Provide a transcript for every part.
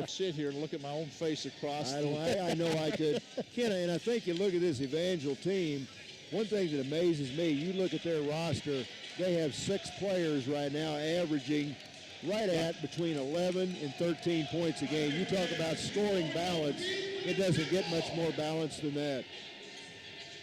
Sit here and look at my own face across. I know I could. Ken, and I think you look at this Evangel team, one thing that amazes me, you look at their roster, they have 6 players right now averaging right at between 11 and 13 points a game. You talk about scoring balance, it doesn't get much more balanced than that.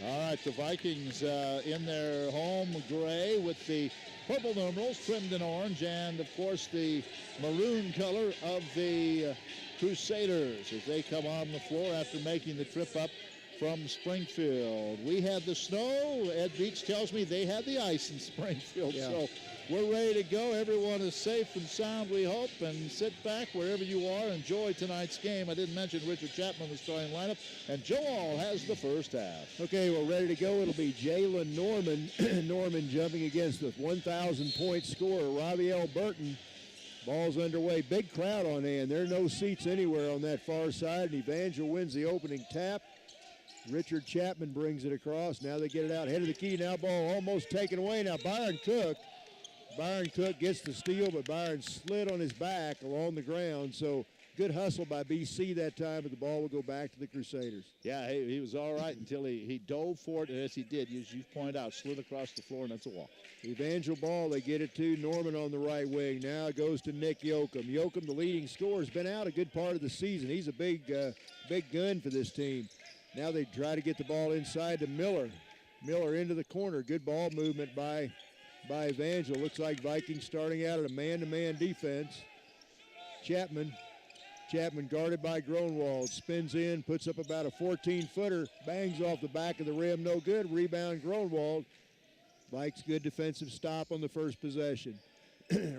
All right, the Vikings in their home gray with the purple numerals trimmed in orange, and of course the maroon color of the Crusaders as they come on the floor after making the trip up from Springfield. We had the snow. Ed Beach tells me they had the ice in Springfield. Yeah. So we're ready to go. Everyone is safe and sound, we hope, and sit back wherever you are. Enjoy tonight's game. I didn't mention Richard Chapman was starting lineup, and Joe All has the first half. Okay, we're ready to go. It'll be Jalen Norman. Norman jumping against the 1,000-point scorer, Raviel Burton. Ball's underway. Big crowd on hand. There are no seats anywhere on that far side, and Evangel wins the opening tap. Richard Chapman brings it across. Now they get it out. Head of the key. Now ball almost taken away. Now Byron Cook gets the steal, but Byron slid on his back along the ground. So good hustle by BC that time, but the ball will go back to the Crusaders. Yeah, he was all right until he dove for it, and as he did, as you pointed out, slid across the floor, and that's a walk. Evangel ball, they get it to Norman on the right wing. Now it goes to Nick Yoakum. Yoakum, the leading scorer, has been out a good part of the season. He's a big gun for this team. Now they try to get the ball inside to Miller. Miller into the corner. Good ball movement by Evangel. Looks like Vikings starting out at a man-to-man defense. Chapman guarded by Gronwald. Spins in, puts up about a 14-footer. Bangs off the back of the rim. No good. Rebound Gronwald. Vikes good defensive stop on the first possession.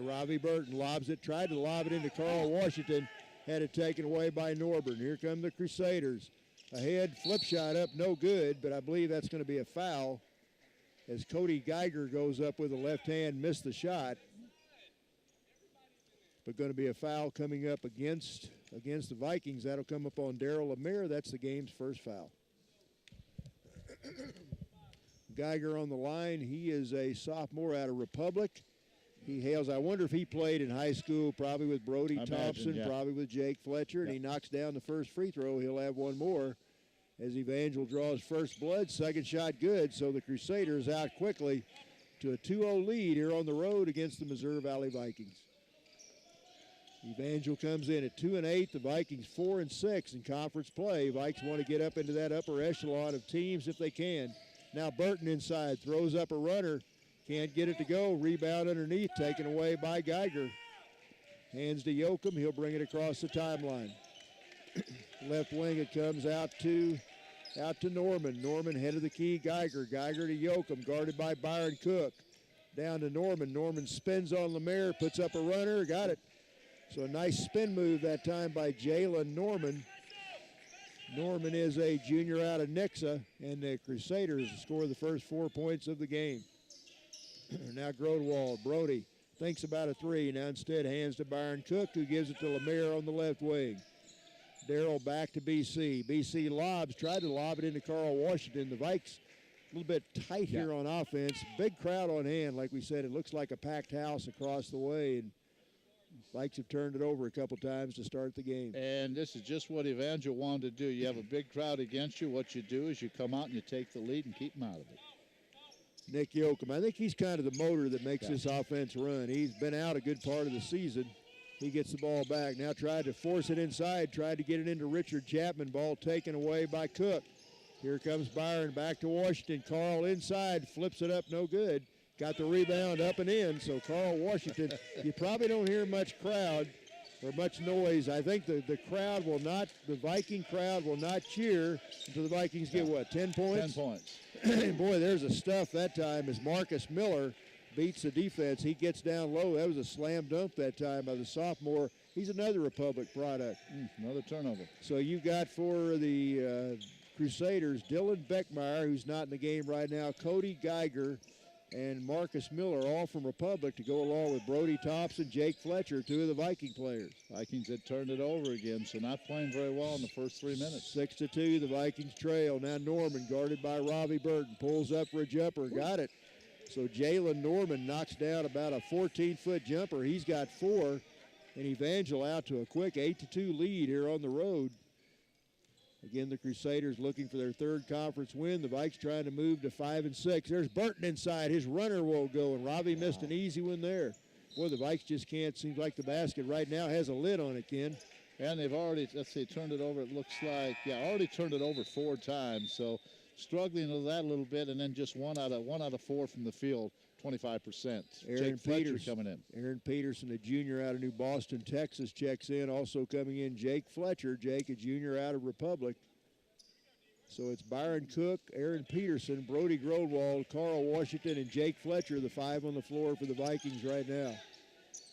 Ravi Burton lobs it. Tried to lob it into Carl Washington. Had it taken away by Norburn. Here come the Crusaders. Ahead, flip shot up, no good, but I believe that's going to be a foul as Cody Geiger goes up with a left hand, missed the shot. But going to be a foul coming up against the Vikings. That'll come up on Darryl Lemire. That's the game's first foul. Geiger on the line. He is a sophomore out of Republic. He hails, I wonder if he played in high school, probably with Brody Thompson, yeah. probably with Jake Fletcher, and he knocks down the first free throw. He'll have one more as Evangel draws first blood. Second shot good, so the Crusaders out quickly to a 2-0 lead here on the road against the Missouri Valley Vikings. Evangel comes in at 2-8. The Vikings 4-6 in conference play. Vikes want to get up into that upper echelon of teams if they can. Now Burton inside, throws up a runner. Can't get it to go. Rebound underneath, taken away by Geiger. Hands to Yoakum. He'll bring it across the timeline. Left wing, it comes out to Norman. Norman, head of the key, Geiger. Geiger to Yoakum, guarded by Byron Cook. Down to Norman. Norman spins on Lemire, puts up a runner, got it. So a nice spin move that time by Jalen Norman. Norman is a junior out of Nixa, and the Crusaders score the first 4 points of the game. Now Grodewald. Brody thinks about a three. Now instead hands to Byron Cook, who gives it to Lemire on the left wing. Darryl back to BC. BC lobs, tried to lob it into Carl Washington. The Vikes a little bit tight here on offense. Big crowd on hand. Like we said, it looks like a packed house across the way. And Vikes have turned it over a couple times to start the game. And this is just what Evangel wanted to do. You have a big crowd against you. What you do is you come out and you take the lead and keep them out of it. Nick Yoakum, I think he's kind of the motor that makes this offense run. He's been out a good part of the season. He gets the ball back. Now tried to force it inside, tried to get it into Richard Chapman. Ball taken away by Cook. Here comes Byron back to Washington. Carl inside, flips it up, no good. Got the rebound up and in, so Carl Washington, you probably don't hear much crowd or much noise. I think the Viking crowd will not cheer until the Vikings get, 10 points? 10 points. Boy, there's a stuff that time as Marcus Miller beats the defense. He gets down low. That was a slam dunk that time by the sophomore. He's another Republic product. Another turnover. So you got for the Crusaders, Dylan Beckmeyer, who's not in the game right now, Cody Geiger, and Marcus Miller, all from Republic, to go along with Brody Thompson, Jake Fletcher, two of the Viking players. Vikings had turned it over again, so not playing very well in the first 3 minutes. 6-2, the Vikings trail. Now Norman, guarded by Ravi Burton, pulls up for a jumper, got it. So Jalen Norman knocks down about a 14-foot jumper. He's got 4, And Evangel out to a quick 8-2 lead here on the road. Again, the Crusaders looking for their third conference win. The Vikes trying to move to 5-6. There's Burton inside. His runner won't go, and Robbie missed an easy one there. Boy, the Vikes just can't. Seems like the basket right now has a lid on it, Ken. And they've already, let's see, turned it over. It looks like, already turned it over 4 times. So struggling with that a little bit, and then just one out of 4 from the field, 25%. Jake Fletcher coming in. Aaron Peterson, a junior out of New Boston, Texas, checks in. Also coming in, Jake Fletcher. Jake, a junior out of Republic. So it's Byron Cook, Aaron Peterson, Brody Grodwald, Carl Washington, and Jake Fletcher, the 5 on the floor for the Vikings right now.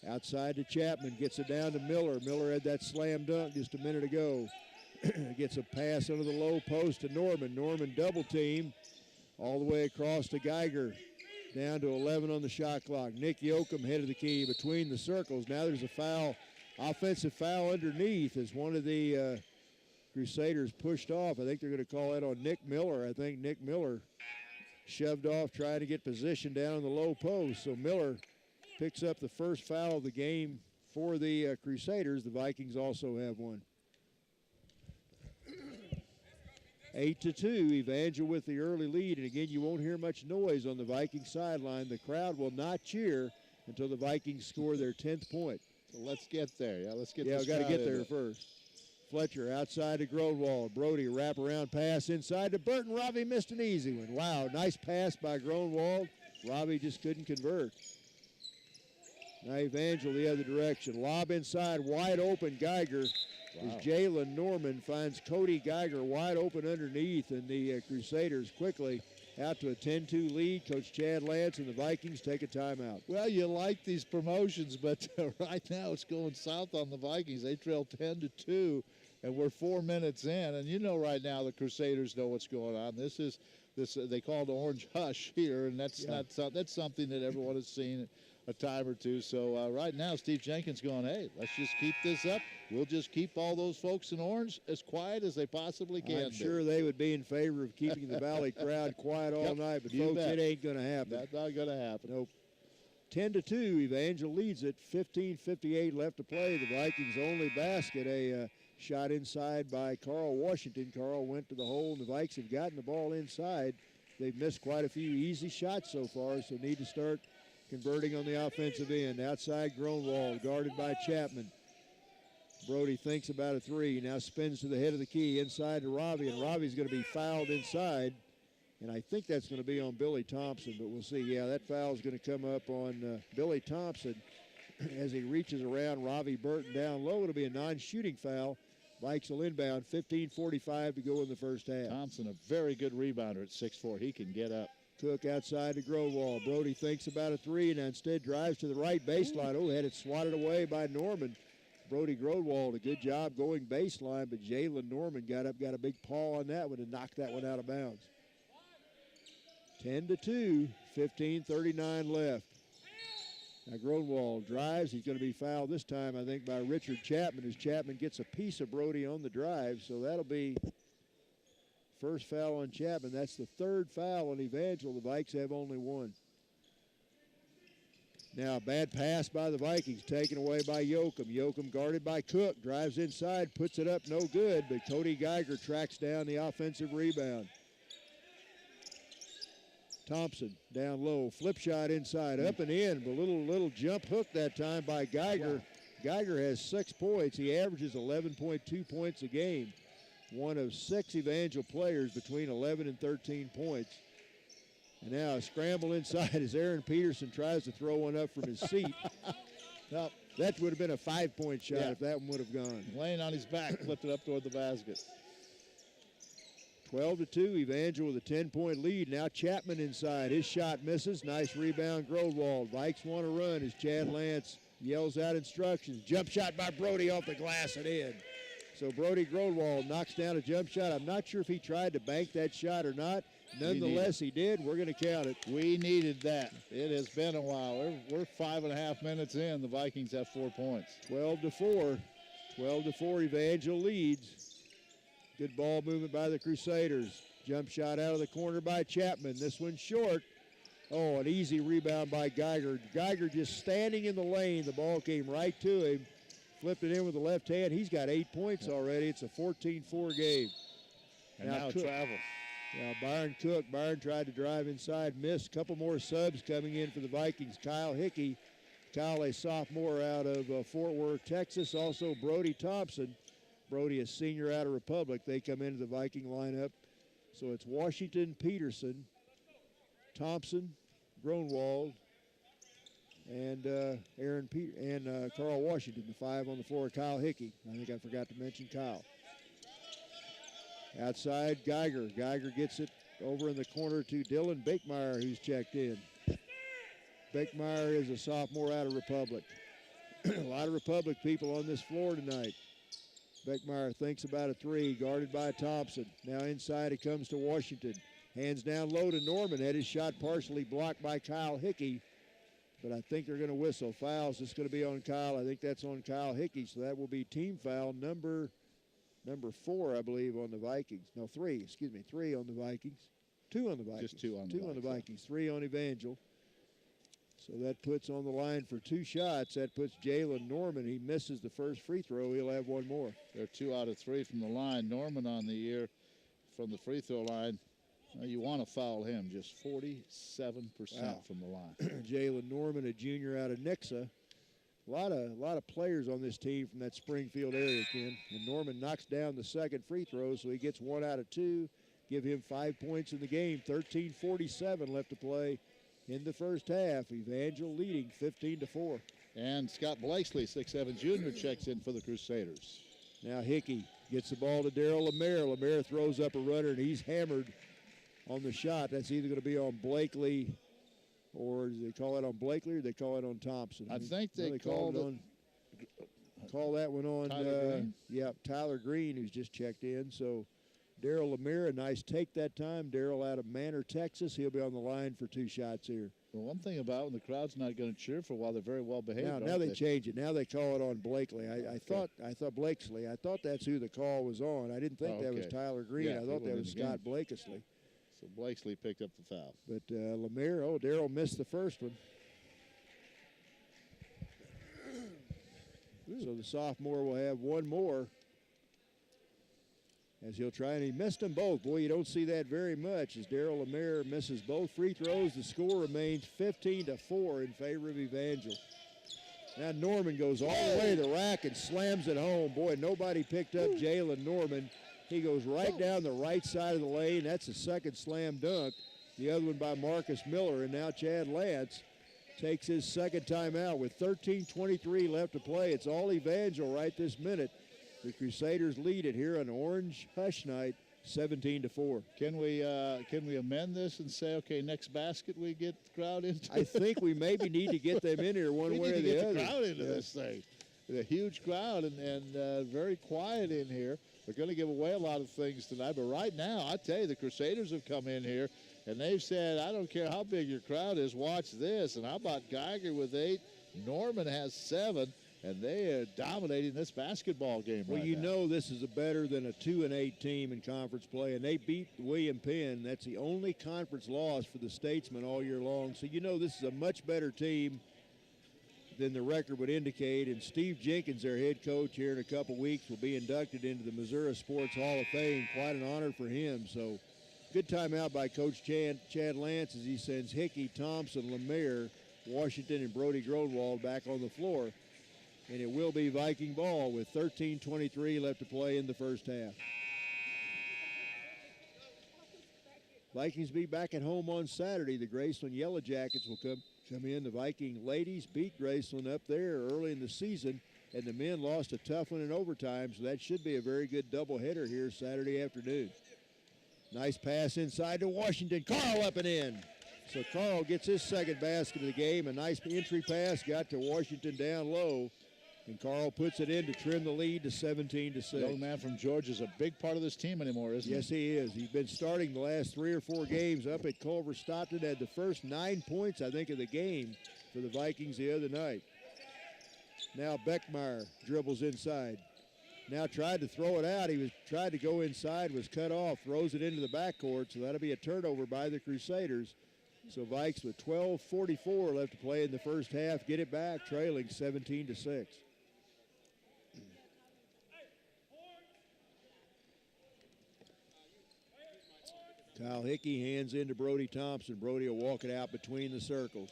Outside to Chapman, gets it down to Miller. Miller had that slam dunk just a minute ago. Gets a pass under the low post to Norman. Norman double team all the way across to Geiger. Down to 11 on the shot clock. Nick Yoakum head of the key between the circles. Now there's a foul, offensive foul underneath as one of the Crusaders pushed off. I think they're going to call that on Nick Miller. I think Nick Miller shoved off trying to get position down on the low post. So Miller picks up the first foul of the game for the Crusaders. The Vikings also have one. 8-2, Evangel with the early lead. And again, you won't hear much noise on the Viking sideline. The crowd will not cheer until the Vikings score their 10th point. So let's get there. Let's get this. We've Got to get there first. Fletcher outside to Gronwald. Brody wraparound pass inside to Burton. Robbie missed an easy one. Wow, nice pass by Gronwald. Robbie just couldn't convert. Now Evangel the other direction. Lob inside, wide open Geiger. As Jalen Norman finds Cody Geiger wide open underneath, and the Crusaders quickly out to a 10-2 lead. Coach Chad Lance and the Vikings take a timeout. Well, you like these promotions, but right now it's going south on the Vikings. They trail 10-2, and we're 4 minutes in. And you know right now the Crusaders know what's going on. This they call it orange hush here, and that's something that everyone has seen a time or two. So right now Steve Jenkins going, hey, let's just keep this up. We'll just keep all those folks in orange as quiet as they possibly can. I'm sure they would be in favor of keeping the Valley crowd quiet all night, but folks, it ain't going to happen. That's not going to happen. Nope. 10-2, Evangel leads it. 15:58 left to play. The Vikings' only basket, a shot inside by Carl Washington. Carl went to the hole, and the Vikes have gotten the ball inside. They've missed quite a few easy shots so far, so need to start converting on the offensive end. Outside Gronwald, guarded by Chapman. Brody thinks about a three, now spins to the head of the key, inside to Robbie, and Robbie's going to be fouled inside. And I think that's going to be on Billy Thompson, but we'll see. Yeah, that foul is going to come up on Billy Thompson as he reaches around Robbie Burton down low. It'll be a non-shooting foul. Vikes will inbound, 15:45 to go in the first half. Thompson, a very good rebounder at 6'4". He can get up. Cook outside to Growwall. Brody thinks about a three and instead drives to the right baseline. Oh, had it swatted away by Norman. Brody Growald, a good job going baseline, but Jalen Norman got up, got a big paw on that one and knocked that one out of bounds. 10-2, 15:39 left. Now Growald drives. He's going to be fouled this time, I think, by Richard Chapman, as Chapman gets a piece of Brody on the drive. So that'll be first foul on Chapman. That's the third foul on Evangel. The Vikes have only one. Now, a bad pass by the Vikings, taken away by Yoakum. Yoakum guarded by Cook, drives inside, puts it up, no good, but Cody Geiger tracks down the offensive rebound. Thompson down low, flip shot inside, up and in, but little jump hook that time by Geiger. Wow. Geiger has 6 points. He averages 11.2 points a game. One of 6 Evangel players between 11 and 13 points. And now a scramble inside as Aaron Peterson tries to throw one up from his seat. Now, that would have been a 5-point shot if that one would have gone. Laying on his back, flipped it up toward the basket. 12-2, Evangel with a 10-point lead. Now Chapman inside. His shot misses. Nice rebound, Growald. Vikes want to run as Chad Lance yells out instructions. Jump shot by Brody off the glass and in. So Brody Growald knocks down a jump shot. I'm not sure if he tried to bank that shot or not. Nonetheless, he did. We're going to count it. We needed that. It has been a while. We're 5.5 minutes in. The Vikings have 4 points. 12-4. 12-4, Evangel leads. Good ball movement by the Crusaders. Jump shot out of the corner by Chapman. This one's short. Oh, an easy rebound by Geiger. Geiger just standing in the lane. The ball came right to him. Flipped it in with the left hand. He's got 8 points already. It's a 14-4 game. And now travel. Now Byron Cook. Byron tried to drive inside, missed. Couple more subs coming in for the Vikings. Kyle Hickey. Kyle, a sophomore out of Fort Worth, Texas. Also Brody Thompson. Brody, a senior out of Republic. They come into the Viking lineup. So it's Washington, Peterson, Thompson, Gronwald, and Carl Washington, the 5 on the floor. Kyle Hickey. I think I forgot to mention Kyle. Outside, Geiger. Geiger gets it over in the corner to Dylan Bakemeyer, who's checked in. Bakemeyer is a sophomore out of Republic. A lot of Republic people on this floor tonight. Bakemeyer thinks about a 3, guarded by Thompson. Now inside it comes to Washington. Hands down low to Norman. Had his shot partially blocked by Kyle Hickey. But I think they're going to whistle. Fouls. It's going to be on Kyle. I think that's on Kyle Hickey. So that will be team foul number 4, I believe, on the Vikings. No, 3. Excuse me. 3 on the Vikings. 2 on the Vikings. Just 2 on the Vikings. 2 on the Vikings. 3 on Evangel. So that puts on the line for 2 shots. That puts Jalen Norman. He misses the first free throw. He'll have 1 more. They're 2 out of 3 from the line. Norman on the year from the free throw line. You want to foul him. Just 47% from the line. Jalen Norman, a junior out of Nixa. A lot of players on this team from that Springfield area, Ken. And Norman knocks down the second free throw, so he gets 1 out of 2. Give him 5 points in the game. 13:47 left to play in the first half. Evangel leading 15-4. And Scott Blakesley, 6'7" junior, checks in for the Crusaders. Now Hickey gets the ball to Darryl Lemaire. Lemaire throws up a runner, and he's hammered on the shot. That's either going to be on Blakely, or do they call it on Blakely, or they call it on Thompson? I think they called it on. Call that one on. Tyler Green? Tyler Green, who's just checked in. So Darryl Lemaire, a nice take that time. Darryl out of Manor, Texas. He'll be on the line for 2 shots here. Well, one thing about when the crowd's not going to cheer for a while, they're very well behaved. Now they change it. Now they call it on Blakely. I thought Blakesley. I thought that's who the call was on. I didn't think that was Tyler Green. Yeah, I thought that was Scott Blakesley. So Blakesley picked up the foul. But Lemaire, Darryl missed the first one. So the sophomore will have 1 more as he'll try, and he missed them both. Boy, you don't see that very much as Darryl Lemaire misses both free throws. The score remains 15-4 in favor of Evangel. Now Norman goes all the way to the rack and slams it home. Boy, nobody picked up Jalen Norman. He goes right down the right side of the lane. That's a second slam dunk. The other one by Marcus Miller, and now Chad Lance takes his second timeout with 13:23 left to play. It's all Evangel right this minute. The Crusaders lead it here on Orange Hush Night, 17-4. Can we amend this and say, okay, next basket we get the crowd into? I think we maybe need to get them in here one way or the other. We need to get the crowd into this thing. A huge crowd and very quiet in here. They're going to give away a lot of things tonight, but right now, I tell you, the Crusaders have come in here, and they've said, I don't care how big your crowd is, watch this. And how about Geiger with 8? Norman has 7. And they are dominating this basketball game right now. Well, you know this is better than a 2-8 team in conference play, and they beat William Penn. That's the only conference loss for the Statesmen all year long. So you know this is a much better team than the record would indicate. And Steve Jenkins, their head coach, here in a couple weeks will be inducted into the Missouri Sports Hall of Fame. Quite an honor for him. So good timeout by Coach Chad Lance as he sends Hickey, Thompson, Lemaire, Washington, and Brody Gronwald back on the floor. And it will be Viking ball with 13:23 left to play in the first half. Vikings be back at home on Saturday. The Graceland Yellow Jackets will come in. The Viking ladies beat Graceland up there early in the season, and the men lost a tough one in overtime, so that should be a very good doubleheader here Saturday afternoon. Nice pass inside to Washington. Carl up and in. So Carl gets his second basket of the game. A nice entry pass got to Washington down low. And Carl puts it in to trim the lead to 17-6. The young man from Georgia is a big part of this team anymore, isn't he? Yes, he is. He's been starting the last 3 or 4 games up at Culver Stockton. Had the first 9 points, I think, of the game for the Vikings the other night. Now Beckmeyer dribbles inside. Now tried to throw it out. Tried to go inside, was cut off, throws it into the backcourt. So that'll be a turnover by the Crusaders. So Vikes with 12:44 left to play in the first half. Get it back, trailing 17-6. Kyle Hickey hands into Brody Thompson. Brody will walk it out between the circles.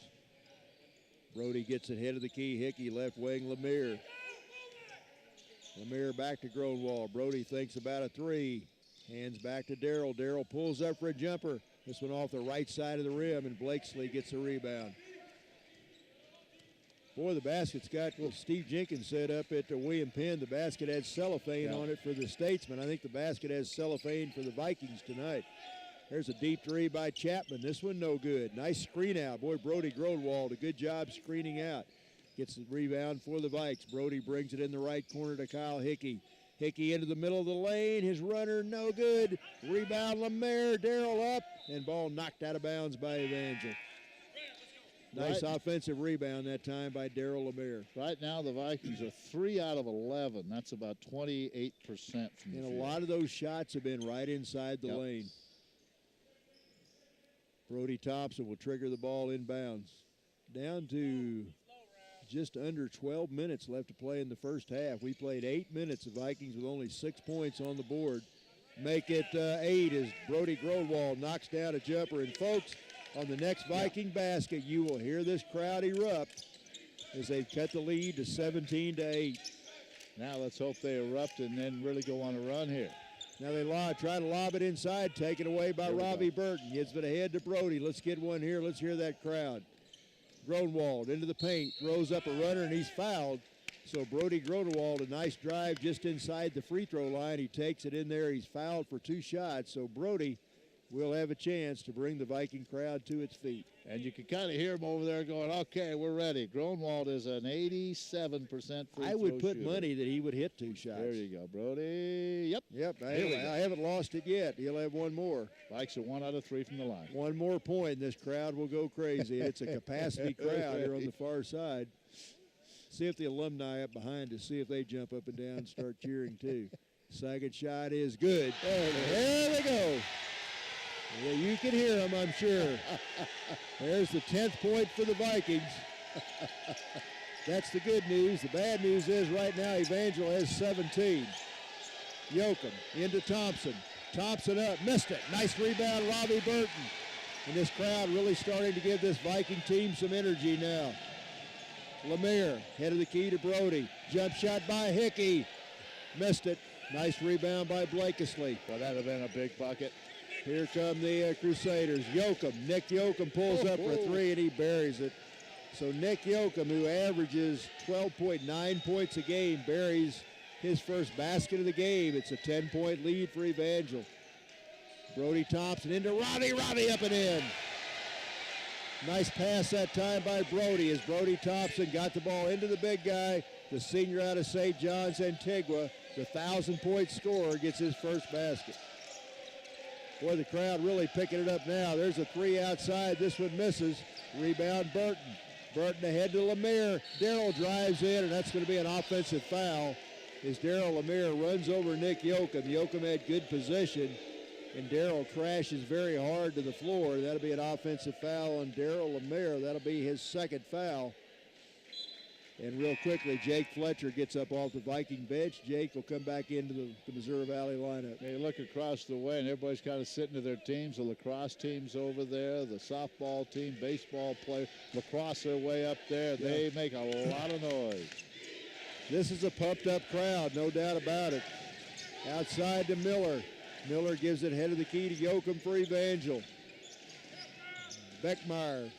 Brody gets it head of the key. Hickey left wing, Lemire. Lemire back to Gronwald. Brody thinks about a three. Hands back to Darrell. Darrell pulls up for a jumper. This one off the right side of the rim, and Blakesley gets the rebound. Boy, the basket's got, well, Steve Jenkins said up at William Penn, the basket had cellophane on it for the Statesmen. I think the basket has cellophane for the Vikings tonight. There's a deep three by Chapman. This one no good. Nice screen out. Boy, Brody Gronwald, a good job screening out. Gets the rebound for the Vikes. Brody brings it in the right corner to Kyle Hickey. Hickey into the middle of the lane. His runner no good. Rebound Lemire. Darrell up. And ball knocked out of bounds by Evangel. Nice offensive rebound that time by Darrell Lemire. Right now the Vikings are 3 out of 11. That's about 28% from the field. And a lot of those shots have been right inside the lane. Brody Thompson will trigger the ball inbounds. Down to just under 12 minutes left to play in the first half. We played 8 minutes. The Vikings with only 6 points on the board. Make it 8 as Brody Gronwald knocks down a jumper. And folks, on the next Viking basket, you will hear this crowd erupt as they cut the lead to 17-8. Now let's hope they erupt and then really go on a run here. Now they try to lob it inside, taken away by Robbie Burton. Gives it ahead to Brody. Let's get one here. Let's hear that crowd. Gronwald into the paint, throws up a runner, and he's fouled. So Brody Gronwald, a nice drive just inside the free throw line. He takes it in there. He's fouled for 2 shots. So Brody will have a chance to bring the Viking crowd to its feet. And you can kind of hear him over there going, okay, we're ready. Gronwald is an 87% free throw I would put shooter. Money that he would hit 2 shots. There you go, Brody. Yep. I haven't lost it yet. He'll have one more. Vikes are 1 out of 3 from the line. One more point, and this crowd will go crazy. It's a capacity crowd here on the far side. See if the alumni up behind us, see if they jump up and down and start cheering too. Second shot is good. There they go. Yeah, you can hear them, I'm sure. There's the 10th point for the Vikings. That's the good news. The bad news is right now Evangel has 17. Yoakum into Thompson. Thompson up, missed it. Nice rebound, Robbie Burton. And this crowd really starting to give this Viking team some energy now. Lemire, head of the key to Brody. Jump shot by Hickey. Missed it. Nice rebound by Blakesley. Well, that would have been a big bucket. Here come the Crusaders. Nick Yoakum pulls up for a 3, and he buries it. So Nick Yoakum, who averages 12.9 points a game, buries his first basket of the game. It's a 10-point lead for Evangel. Brody Thompson into Robbie up and in. Nice pass that time by Brody as Brody Thompson got the ball into the big guy. The senior out of St. John's, Antigua, the 1,000-point scorer, gets his first basket. Boy, the crowd really picking it up now. There's a 3 outside. This one misses. Rebound Burton. Burton ahead to Lemire. Darrell drives in, and that's going to be an offensive foul as Darrell Lemire runs over Nick Yoakum. Yoakum had good position, and Darrell crashes very hard to the floor. That'll be an offensive foul on Darrell Lemire. That'll be his second foul. And real quickly, Jake Fletcher gets up off the Viking bench. Jake will come back into the Missouri Valley lineup. They look across the way, and everybody's kind of sitting to their teams. The lacrosse team's over there, the softball team, baseball player, lacrosse are way up there. Yeah. They make a lot of noise. This is a pumped-up crowd, no doubt about it. Outside to Miller. Miller gives it head of the key to Yoakum for Evangel. Beckmeyer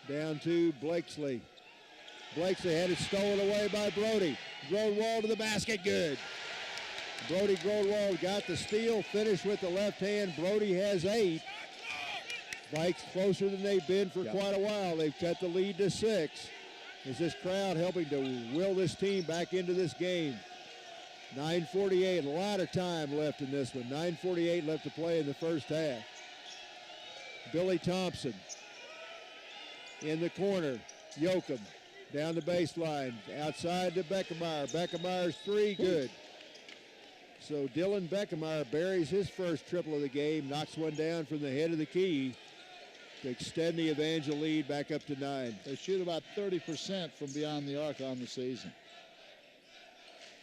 down to Blakesley. Blakesley had it stolen away by Brody. Gronwald to the basket, good. Brody Gronwald got the steal, finished with the left hand. Brody has 8. Vikes closer than they've been for quite a while. They've cut the lead to 6. Is this crowd helping to will this team back into this game? 9:48, a lot of time left in this one. 9:48 left to play in the first half. Billy Thompson in the corner. Yoakum down the baseline, outside to Beckemeyer. Beckemeyer's 3, good. So Dylan Beckemeyer buries his first triple of the game, knocks one down from the head of the key to extend the Evangel lead back up to 9. They shoot about 30% from beyond the arc on the season.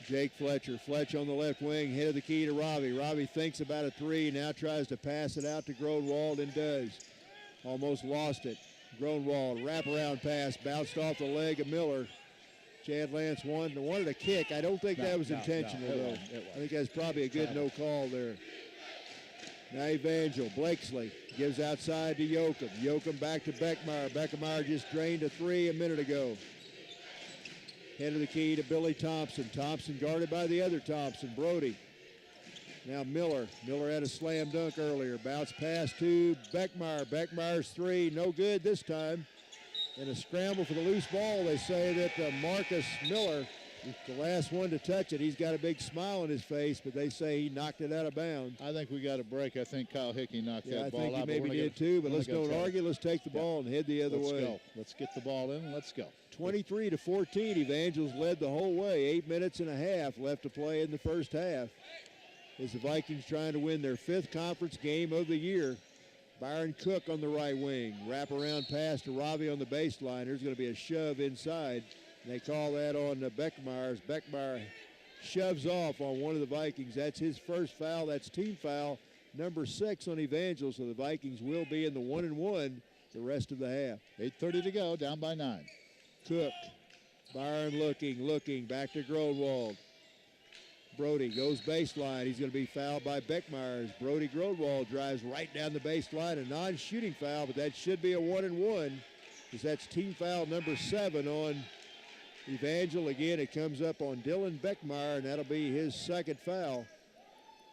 Jake Fletcher. Fletch on the left wing, head of the key to Ravi. Ravi thinks about a three, now tries to pass it out to Gronwald and does. Almost lost it. Gronwald, wraparound pass, bounced off the leg of Miller. Chad Lance wanted a kick. I don't think that was intentional, though. I think that's probably a good no call there. Now Evangel, Blakesley gives outside to Yoakum. Yoakum back to Beckmeyer. Beckmeyer just drained a three a minute ago. Head of the key to Billy Thompson. Thompson guarded by the other Thompson, Brody. Now Miller. Miller had a slam dunk earlier. Bounce pass to Beckmeyer. Beckmeyer's three, no good this time. And a scramble for the loose ball. They say that Marcus Miller is the last one to touch it. He's got a big smile on his face, but they say he knocked it out of bounds. I think we got a break. I think Kyle Hickey knocked that ball out. I think he maybe did too, but let's don't argue. Let's take the ball and head the other way. Let's go. Let's get the ball in. Let's go. 23-14, Evangels led the whole way. 8 minutes and a half left to play in the first half. As the Vikings trying to win their 5th conference game of the year. Byron Cook on the right wing. Wraparound pass to Ravi on the baseline. There's going to be a shove inside. And they call that on Beckmeyer. Beckmeyer shoves off on one of the Vikings. That's his first foul. That's team foul number 6 on Evangel. So the Vikings will be in the 1-1 the rest of the half. 8:30 to go, down by 9. Cook. Byron looking. Back to Gronwald. Brody goes baseline. He's going to be fouled by Beckmeyer. Brody Gronwald drives right down the baseline. A non-shooting foul, but that should be a 1-1 because that's team foul number 7 on Evangel. Again, it comes up on Dylan Beckmeyer, and that'll be his second foul.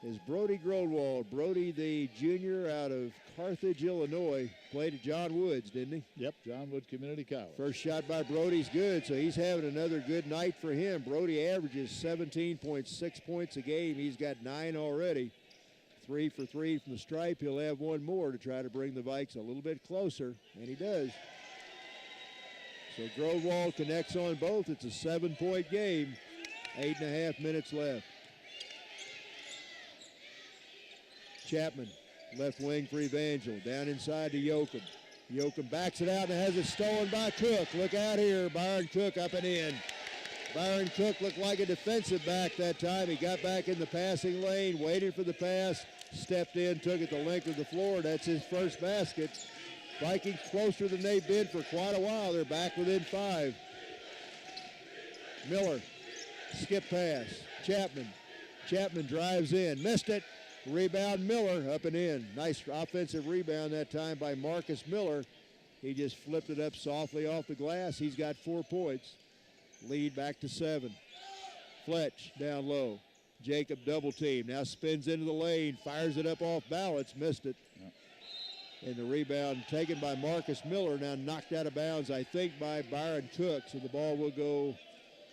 Is Brody Gronwald. Brody, the junior out of Carthage, Illinois, played at John Woods, didn't he? Yep, John Wood Community College. First shot by Brody's good, so he's having another good night for him. Brody averages 17.6 points a game. He's got 9 already. 3 for 3 from the stripe. He'll have one more to try to bring the Vikes a little bit closer, and he does. So Gronwald connects on both. It's a 7-point game. 8.5 minutes left. Chapman, left wing for Evangel. Down inside to Yoakum. Yoakum backs it out and has it stolen by Cook. Look out here. Byron Cook up and in. Byron Cook looked like a defensive back that time. He got back in the passing lane, waited for the pass, stepped in, took it the length of the floor. That's his first basket. Vikings closer than they've been for quite a while. They're back within 5. Miller, skip pass. Chapman drives in, missed it. Rebound Miller up and in. Nice offensive rebound that time by Marcus Miller. He just flipped it up softly off the glass. He's got 4 points. Lead back to 7. Fletch down low. Jacob double team. Now spins into the lane. Fires it up off balance. Missed it. And the rebound taken by Marcus Miller. Now knocked out of bounds, I think, by Byron Cook. So the ball will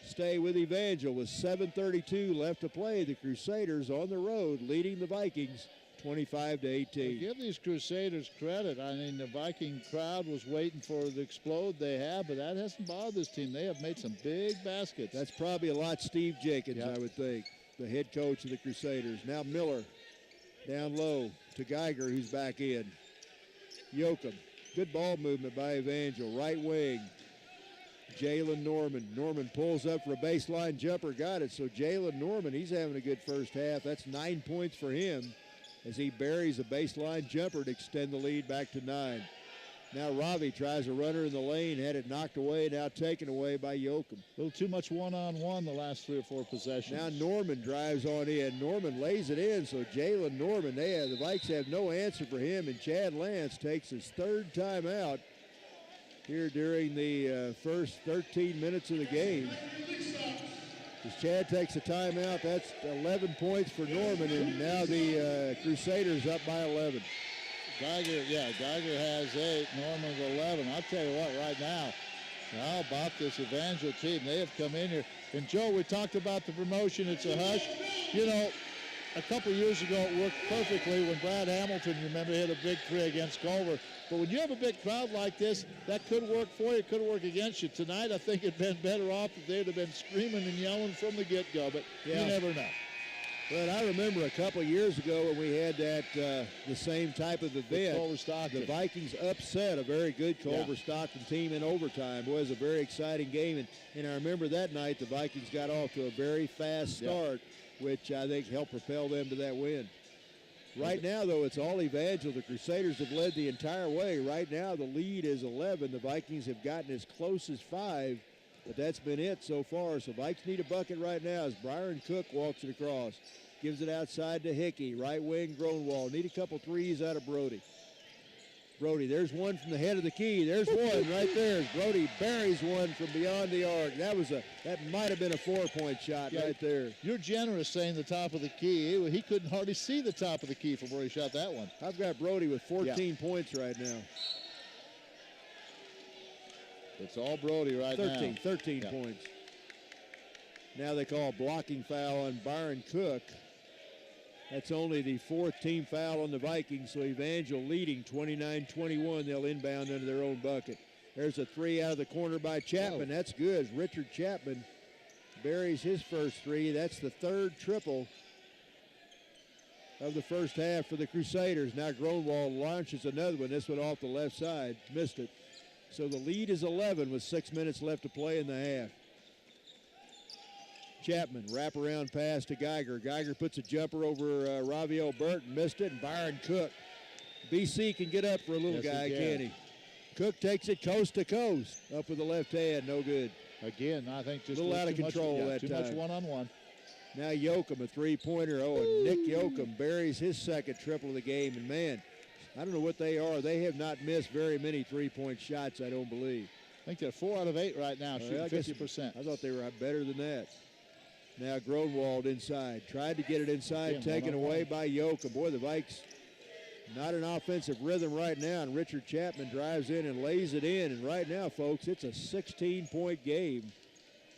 stay with Evangel with 7:32 left to play. The Crusaders on the road leading the Vikings 25-18. Give these Crusaders credit. I mean, the Viking crowd was waiting for it to explode. They have, but that hasn't bothered this team. They have made some big baskets. That's probably a lot Steve Jenkins, I would think, the head coach of the Crusaders. Now Miller down low to Geiger, who's back in. Yoakum, good ball movement by Evangel, right wing. Jalen Norman. Norman pulls up for a baseline jumper, got it. So Jalen Norman, he's having a good first half. That's 9 points for him as he buries a baseline jumper to extend the lead back to 9. Now Ravi tries a runner in the lane, had it knocked away, now taken away by Yoakum. A little too much one-on-one the last 3 or 4 possessions. Now Norman drives on in. Norman lays it in, so Jalen Norman, the Vikes have no answer for him, and Chad Lance takes his 3rd timeout here during the first 13 minutes of the game. As Chad takes a timeout, that's 11 points for Norman, and now the Crusaders up by 11. Geiger has 8, Norman's 11. I'll tell you what, right now, how about this Evangel team? They have come in here. And Joe, we talked about the promotion. It's a hush. You know, a couple years ago it worked perfectly when Brad Hamilton, remember, hit a big 3 against Culver. But when you have a big crowd like this, that could work for you, it could work against you. Tonight, I think it'd been better off if they'd have been screaming and yelling from the get-go, but you never know. But I remember a couple years ago when we had that the same type of event. The Vikings upset a very good Culver Stockton team in overtime. It was a very exciting game, and I remember that night the Vikings got off to a very fast start, which I think helped propel them to that win. Right now, though, it's all Evangel. The Crusaders have led the entire way. Right now, the lead is 11. The Vikings have gotten as close as 5, but that's been it so far. So Vikes need a bucket right now as Byron Cook walks it across. Gives it outside to Hickey. Right wing, Gronwald. Need a couple threes out of Brody. Brody, there's one from the head of the key. There's one right there. Brody buries one from beyond the arc. That might have been a 4-point shot right there. You're generous saying the top of the key. He couldn't hardly see the top of the key from where he shot that one. I've got Brody with 14 points right now. It's all Brody right 13 points. Now they call a blocking foul on Byron Cook. That's only the 4th team foul on the Vikings, so Evangel leading 29-21. They'll inbound under their own bucket. There's a 3 out of the corner by Chapman. That's good. Richard Chapman buries his first 3. That's the 3rd triple of the first half for the Crusaders. Now Gronwald launches another one. This one off the left side. Missed it. So the lead is 11 with 6 minutes left to play in the half. Chapman, wraparound pass to Geiger. Geiger puts a jumper over Raviel Burton, missed it, and Byron Cook. BC can get up for a little guy, can he? Cook takes it coast to coast, up with the left hand, no good. Again, I think just a little out of control that time. Too much one-on-one. Now Yoakum, a 3-pointer. Oh, and Nick Yoakum buries his second triple of the game, and man, I don't know what they are. They have not missed very many 3-point shots, I don't believe. I think they're 4 out of 8 right now, shooting 50%. I thought they were better than that. Now Gronwald inside. Tried to get it inside, taken away by Yoakum. Boy, the Vikes not an offensive rhythm right now, and Richard Chapman drives in and lays it in. And right now, folks, it's a 16-point game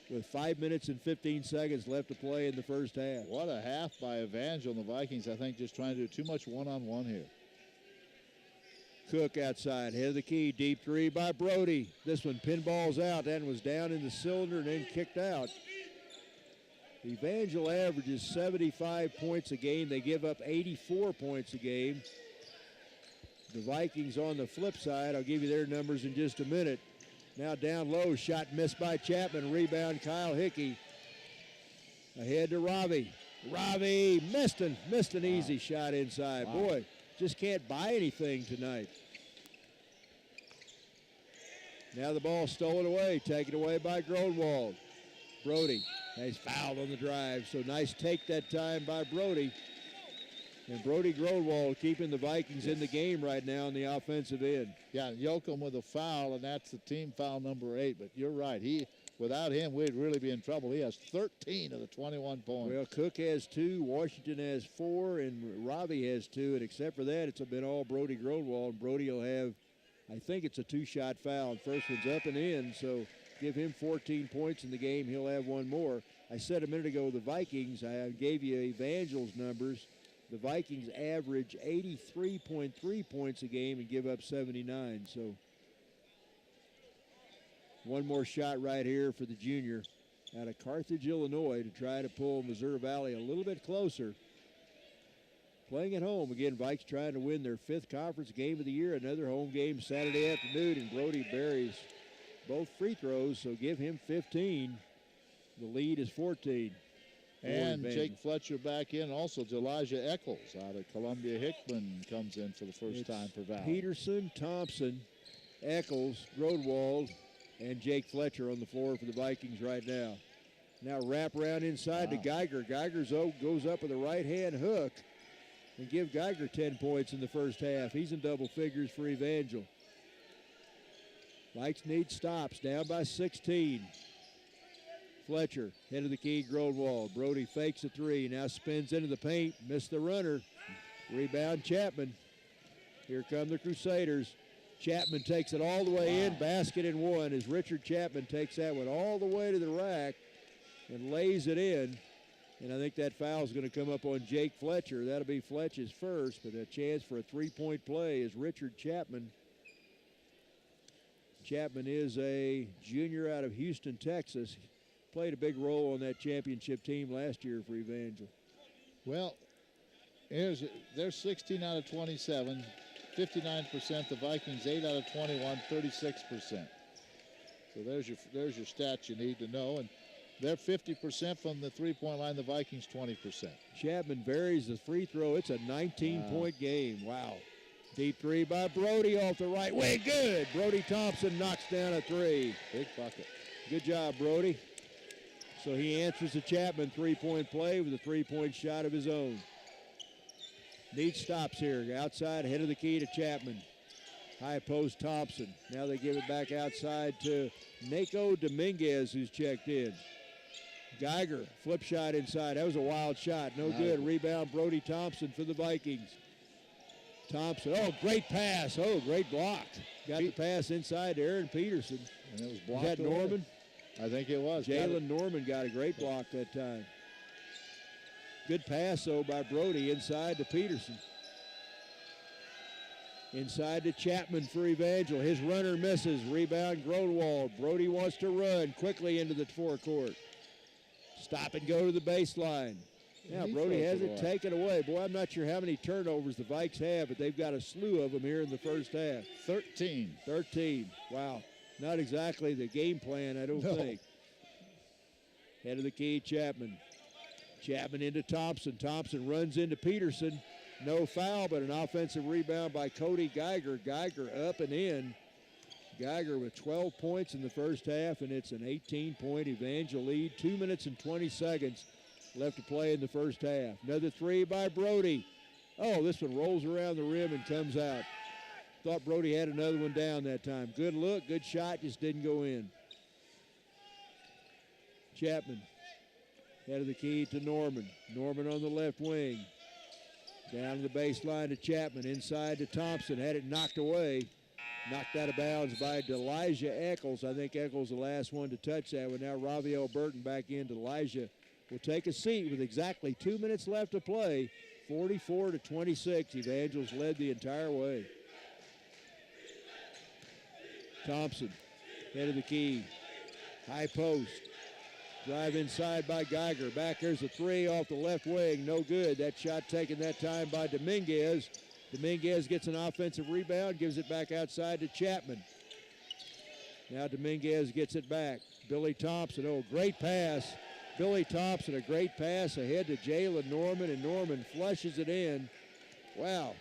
with 5 minutes and 15 seconds left to play in the first half. What a half by Evangel and the Vikings, I think, just trying to do too much one-on-one here. Cook outside, head of the key, deep 3 by Brody. This one pinballs out, that was down in the cylinder and then kicked out. Evangel averages 75 points a game. They give up 84 points a game. The Vikings on the flip side, I'll give you their numbers in just a minute. Now down low, shot missed by Chapman. Rebound, Kyle Hickey. Ahead to Ravi. Ravi missed an easy shot inside. Boy, just can't buy anything tonight. Now the ball stolen away, taken away by Gronwald. Brody. He's fouled on the drive, so nice take that time by Brody. And Brody Gronwald keeping the Vikings in the game right now on the offensive end. Yeah, Yoakum with a foul, and that's the team foul number 8. But you're right. Without him, we'd really be in trouble. He has 13 of the 21 points. Well, Cook has 2, Washington has 4, and Ravi has 2. And except for that, it's been all Brody Gronwald. And Brody will have, I think it's a 2-shot foul. First one's up and in, so give him 14 points in the game. He'll have one more. I said a minute ago the Vikings, I gave you Evangel's numbers. The Vikings average 83.3 points a game and give up 79. So one more shot right here for the junior out of Carthage, Illinois, to try to pull Missouri Valley a little bit closer. Playing at home. Again, Vikes trying to win their 5th conference game of the year. Another home game Saturday afternoon, and Brody buries both free throws, so give him 15. The lead is 14. And Jake Fletcher back in. Also, Elijah Eccles out of Columbia Hickman comes in for the first time for Valley. Peterson, Thompson, Eccles, Gronwald, and Jake Fletcher on the floor for the Vikings right now. Now wrap around inside to Geiger. Geiger goes up with a right-hand hook and give Geiger 10 points in the first half. He's in double figures for Evangel. Vikes need stops, down by 16. Fletcher, head of the key, Gronwald. Brody fakes a 3, now spins into the paint, missed the runner. Rebound, Chapman. Here come the Crusaders. Chapman takes it all the way in, basket and one as Richard Chapman takes that one all the way to the rack and lays it in. And I think that foul is going to come up on Jake Fletcher. That'll be Fletcher's first, but a chance for a 3-point play is Richard Chapman. Chapman is a junior out of Houston, Texas. Played a big role on that championship team last year for Evangel. Well, they're 16 out of 27, 59%. The Vikings 8 out of 21, 36%. So there's your stats you need to know. And they're 50% from the three-point line. The Vikings 20%. Chapman varies the free throw. It's a 19-point game. Wow. Deep three by Brody off the right wing. Good. Brody Thompson knocks down a three. Big bucket. Good job, Brody. So he answers the Chapman three-point play with a three-point shot of his own. Neat stops here. Outside, head of the key to Chapman. High post Thompson. Now they give it back outside to Naco Dominguez, who's checked in. Geiger, flip shot inside. That was a wild shot. No good. Rebound, Brody Thompson for the Vikings. Thompson, oh, great pass. Oh, great block. Got the pass inside to Aaron Peterson. And it was blocked. Was that Norman? I think it was. Jalen Norman got a great block that time. Good pass, though, by Brody inside to Peterson. Inside to Chapman for Evangel. His runner misses. Rebound, Grodewald. Brody wants to run quickly into the forecourt. Stop and go to the baseline. Now, Brody has it taken away. Boy, I'm not sure how many turnovers the Vikes have, but they've got a slew of them here in the first half. 13. 13. Wow. Not exactly the game plan, I don't think. Head of the key, Chapman. Chapman into Thompson. Thompson runs into Peterson. No foul, but an offensive rebound by Cody Geiger. Geiger up and in. Geiger with 12 points in the first half, and it's an 18-point Evangel lead. 2 minutes and 20 seconds left to play in the first half. Another three by Brody. Oh, this one rolls around the rim and comes out. Thought Brody had another one down that time. Good look, good shot, just didn't go in. Chapman, head of the key to Norman. Norman on the left wing. Down to the baseline to Chapman, inside to Thompson. Had it knocked away. Knocked out of bounds by D'Elijah Eccles. I think Eccles the last one to touch that one. Now Raviel Burton back in. D'Elijah will take a seat with exactly 2 minutes left to play. 44-26. Evangels led the entire way. Thompson, head of the key. High post. Drive inside by Geiger. Back there's a three off the left wing. No good. That shot taken that time by Dominguez. Dominguez gets an offensive rebound, gives it back outside to Chapman. Now Dominguez gets it back. Billy Thompson, oh, great pass. Billy Thompson, a great pass ahead to Jalen Norman, and Norman flushes it in. Wow,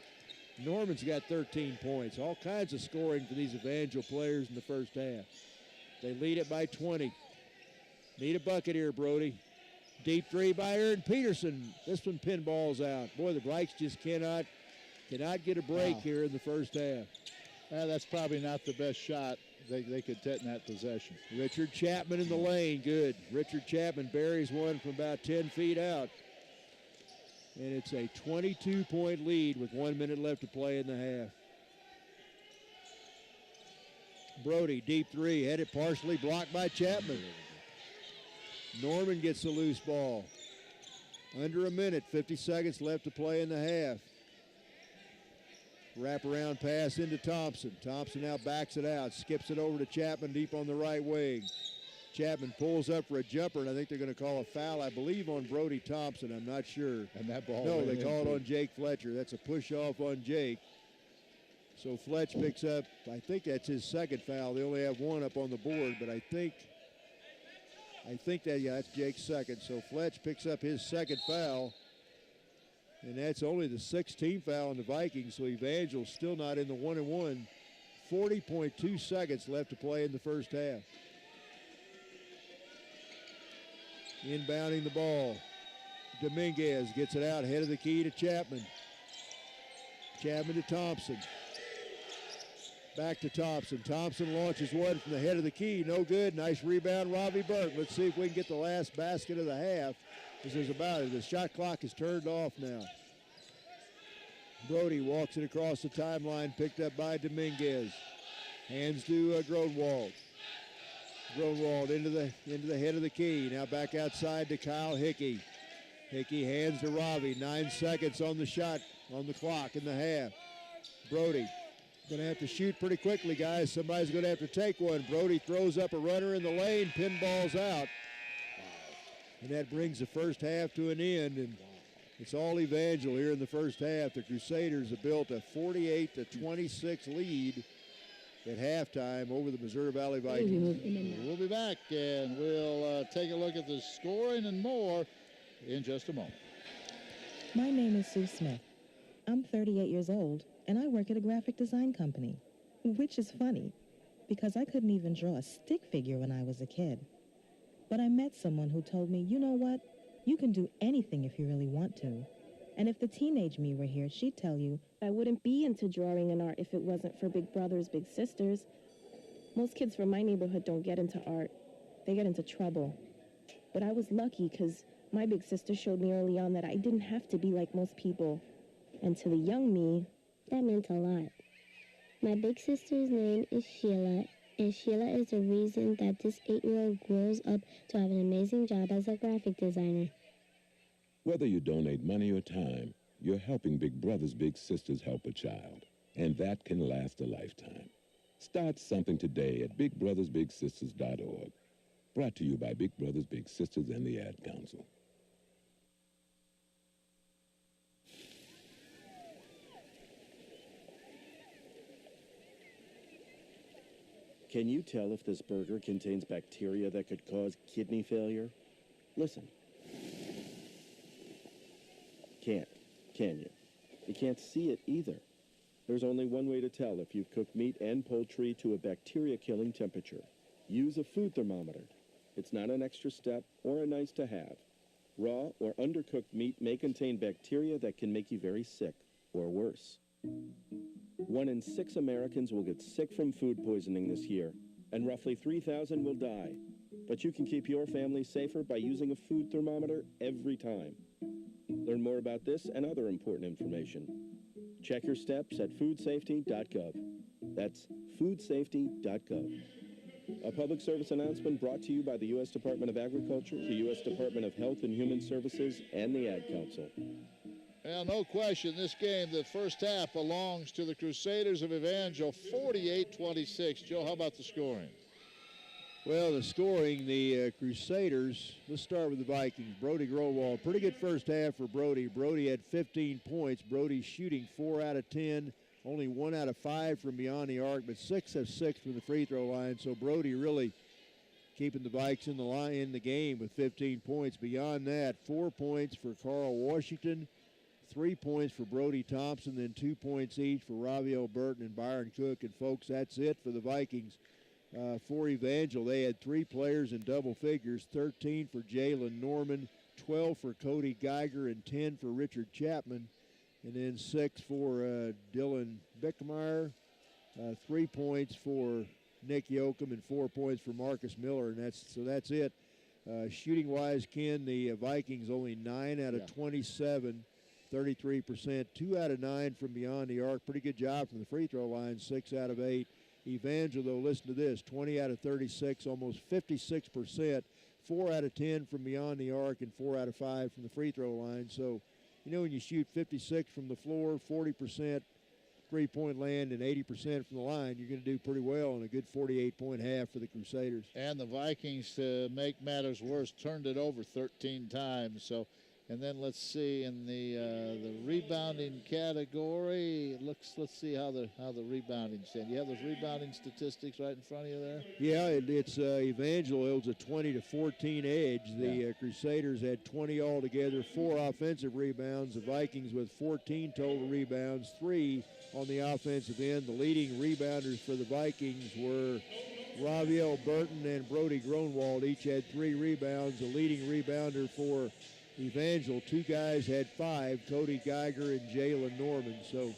Norman's got 13 points. All kinds of scoring for these Evangel players in the first half. They lead it by 20. Need a bucket here, Brody. Deep three by Aaron Peterson. This one pinballs out. Boy, the Vikes just cannot get a break here in the first half. That's probably not the best shot they could get in that possession. Richard Chapman in the lane, good. Richard Chapman buries one from about 10 feet out. And it's a 22-point lead with 1 minute left to play in the half. Brody, deep three, had it partially blocked by Chapman. Norman gets the loose ball. Under a minute, 50 seconds left to play in the half. Wraparound pass into Thompson. Thompson now backs it out, skips it over to Chapman deep on the right wing. Chapman pulls up for a jumper, and I think they're going to call a foul, I believe, on Brody Thompson. I'm not sure. And that ball. No, they call it on Jake Fletcher. That's a push-off on Jake. So Fletch picks up, I think that's his second foul. They only have one up on the board, but I think that, yeah, that's Jake's second. So Fletch picks up his second foul. And that's only the 16th foul on the Vikings, so Evangel's still not in the 1-and-1. 40.2 seconds left to play in the first half. Inbounding the ball. Dominguez gets it out, head of the key to Chapman. Chapman to Thompson. Back to Thompson. Thompson launches one from the head of the key. No good. Nice rebound, Robbie Burke. Let's see if we can get the last basket of the half. This is about it. The shot clock is turned off now. Brody walks it across the timeline, picked up by Dominguez. Hands to Grodewald. Grodewald into the head of the key. Now back outside to Kyle Hickey. Hickey hands to Robbie. 9 seconds on the shot, on the clock in the half. Brody going to have to shoot pretty quickly, guys. Somebody's going to have to take one. Brody throws up a runner in the lane, pinballs out. And that brings the first half to an end. And It's all Evangel here in the first half. The Crusaders have built a 48-26 lead at halftime over the Missouri Valley Vikings. We'll be back, and we'll take a look at the scoring and more in just a moment. My name is Sue Smith. I'm 38 years old, and I work at a graphic design company, which is funny because I couldn't even draw a stick figure when I was a kid. But I met someone who told me, you know what? You can do anything if you really want to. And if the teenage me were here, she'd tell you I wouldn't be into drawing and art if it wasn't for big brothers, big sisters. Most kids from my neighborhood don't get into art. They get into trouble. But I was lucky because my big sister showed me early on that I didn't have to be like most people. And to the young me, that meant a lot. My big sister's name is Sheila, and Sheila is the reason that this 8-year-old grows up to have an amazing job as a graphic designer. Whether you donate money or time, you're helping Big Brothers Big Sisters help a child, and that can last a lifetime. Start something today at bigbrothersbigsisters.org. Brought to you by Big Brothers Big Sisters and the Ad Council. Can you tell if this burger contains bacteria that could cause kidney failure? Listen. Can't, can you? You can't see it either. There's only one way to tell if you've cooked meat and poultry to a bacteria-killing temperature. Use a food thermometer. It's not an extra step or a nice to have. Raw or undercooked meat may contain bacteria that can make you very sick, or worse. 1 in 6 Americans will get sick from food poisoning this year, and roughly 3,000 will die. But you can keep your family safer by using a food thermometer every time. Learn more about this and other important information. Check your steps at foodsafety.gov. That's foodsafety.gov. A public service announcement brought to you by the U.S. Department of Agriculture, the U.S. Department of Health and Human Services, and the Ad Council. Well, no question, this game, the first half, belongs to the Crusaders of Evangel, 48-26. Joe, how about the scoring? Well, the scoring, the Crusaders, let's start with the Vikings. Brody Growald, pretty good first half for Brody. Brody had 15 points. Brody shooting 4 out of 10, only 1 out of 5 from beyond the arc, but 6 of 6 from the free throw line. So Brody really keeping the Vikes in the game with 15 points. Beyond that, 4 points for Carl Washington, 3 points for Brody Thompson, then 2 points each for Raviel Burton and Byron Cook. And, folks, that's it for the Vikings. For Evangel, they had 3 players in double figures, 13 for Jalen Norman, 12 for Cody Geiger, and 10 for Richard Chapman, and then 6 for Dylan Bickmeyer, 3 points for Nick Yoakum, and 4 points for Marcus Miller, and that's it. Shooting-wise, Ken, the Vikings only 9 out of 27, 33%, 2 out of 9 from beyond the arc. Pretty good job from the free throw line, 6 out of 8. Evangel, though, listen to this, 20 out of 36, almost 56%, 4 out of 10 from beyond the arc, and 4 out of 5 from the free throw line. So, you know, when you shoot 56 from the floor, 40% three-point land, and 80% from the line, you're going to do pretty well in a good 48-point half for the Crusaders. And the Vikings, to make matters worse, turned it over 13 times. So, and then let's see in the rebounding category. Let's see how the rebounding stand. You have those rebounding statistics right in front of you there. Yeah, it's Evangel holds a 20-14 edge. The Crusaders had 20 altogether, 4 offensive rebounds. The Vikings with 14 total rebounds, 3 on the offensive end. The leading rebounders for the Vikings were Raviel Burton and Brody Growald. Each had 3 rebounds. The leading rebounder for Evangel, 2 guys had 5, Cody Geiger and Jalen Norman. So,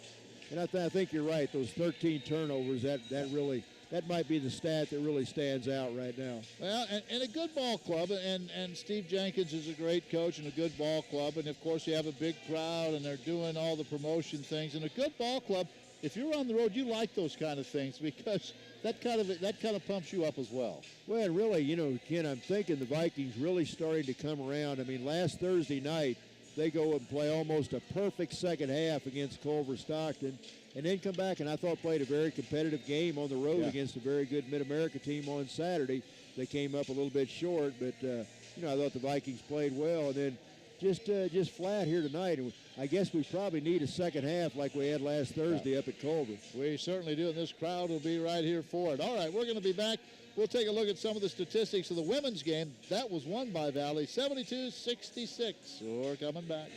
and I think you're right, those 13 turnovers, that might be the stat that really stands out right now. Well, and a good ball club, and Steve Jenkins is a great coach and a good ball club, and of course you have a big crowd and they're doing all the promotion things. And a good ball club, if you're on the road, you like those kind of things because that kind of pumps you up as well. Well, really, you know, Ken, I'm thinking the Vikings really starting to come around. I mean, last Thursday night, they go and play almost a perfect second half against Culver Stockton, and then come back and I thought played a very competitive game on the road against a very good Mid-America team on Saturday. They came up a little bit short, but, you know, I thought the Vikings played well. And then just flat here tonight. And I guess we probably need a second half like we had last Thursday up at Culver. We certainly do, and this crowd will be right here for it. All right, we're going to be back. We'll take a look at some of the statistics of the women's game. That was won by Valley, 72-66. We're coming back.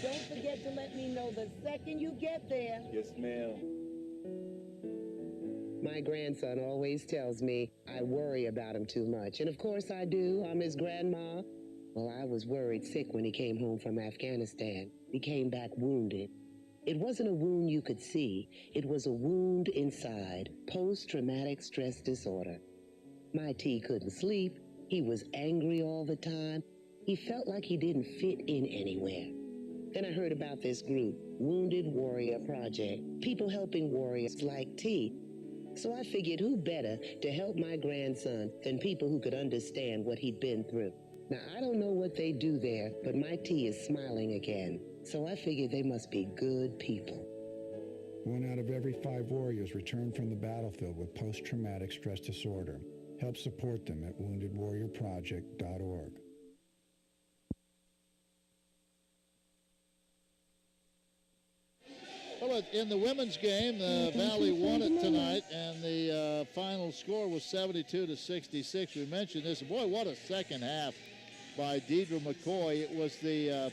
Don't forget to let me know the second you get there. Yes, ma'am. My grandson always tells me I worry about him too much. And of course I do. I'm his grandma. Well, I was worried sick when he came home from Afghanistan. He came back wounded. It wasn't a wound you could see. It was a wound inside, post-traumatic stress disorder. My T couldn't sleep. He was angry all the time. He felt like he didn't fit in anywhere. Then I heard about this group, Wounded Warrior Project, people helping warriors like T. So I figured who better to help my grandson than people who could understand what he'd been through. Now, I don't know what they do there, but my T is smiling again. So I figured they must be good people. 1 out of every 5 warriors return from the battlefield with post-traumatic stress disorder. Help support them at woundedwarriorproject.org. Well, in the women's game, the Valley won it tonight, and the final score was 72-66. We mentioned this. Boy, what a second half by Deidre McCoy. It was the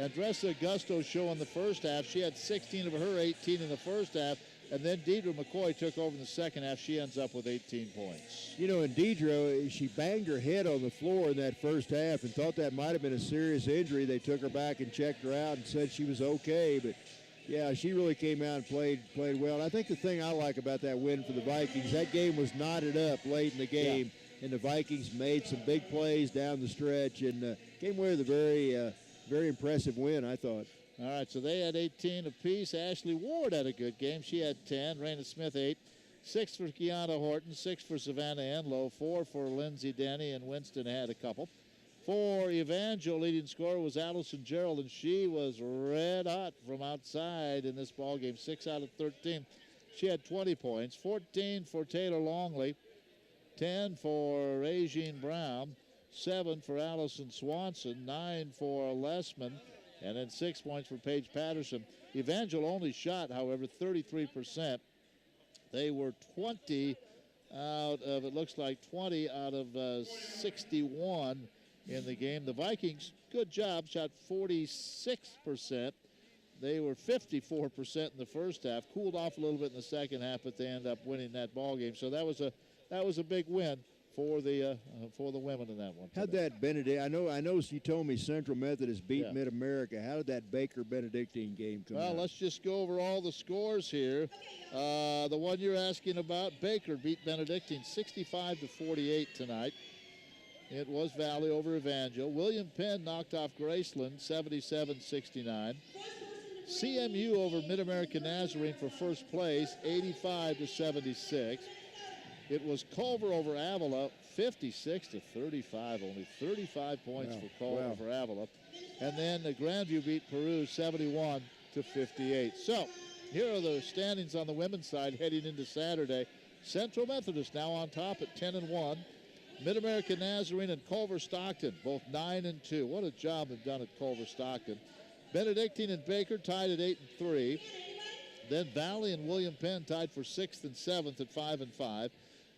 Andressa Augusto show in the first half. She had 16 of her 18 in the first half, and then Deidre McCoy took over in the second half. She ends up with 18 points. You know, and Deidre, she banged her head on the floor in that first half and thought that might have been a serious injury. They took her back and checked her out and said she was okay, but yeah, she really came out and played well. And I think the thing I like about that win for the Vikings, that game was knotted up late in the game, and the Vikings made some big plays down the stretch and came away with a very impressive win, I thought. All right, so they had 18 apiece. Ashley Ward had a good game. She had 10. Raina Smith, 8. 6 for Kiana Horton, 6 for Savannah Enlow, 4 for Lindsay Denny, and Winston had a couple. For Evangel, leading scorer was Allison Gerald, and she was red hot from outside in this ball game. 6 out of 13. She had 20 points. 14 for Taylor Longley, 10 for Regine Brown, 7 for Allison Swanson, 9 for Lessman, and then 6 points for Paige Patterson. Evangel only shot, however, 33%. They were 20 out of, it looks like 20 out of 61 in the game. The Vikings, good job, shot 46%. They were 54% in the first half, cooled off a little bit in the second half, but they end up winning that ball game. So that was a big win for the women in that one. How'd that Benedict? I know you told me Central Methodist beat Mid-America. How did that Baker Benedictine game come out? Well, let's just go over all the scores here. The one you're asking about, Baker beat Benedictine 65-48 tonight. It was Valley over Evangel. William Penn knocked off Graceland 77-69. CMU over Mid-America Nazarene for first place 85-76. It was Culver over Avila, 56-35, only 35 points for Culver over Avila. And then Grandview beat Peru 71-58. So here are the standings on the women's side heading into Saturday. Central Methodist now on top at 10-1. Mid-America Nazarene and Culver Stockton, both 9-2. What a job they've done at Culver Stockton. Benedictine and Baker tied at 8-3. Then Valley and William Penn tied for 6th and 7th at 5-5.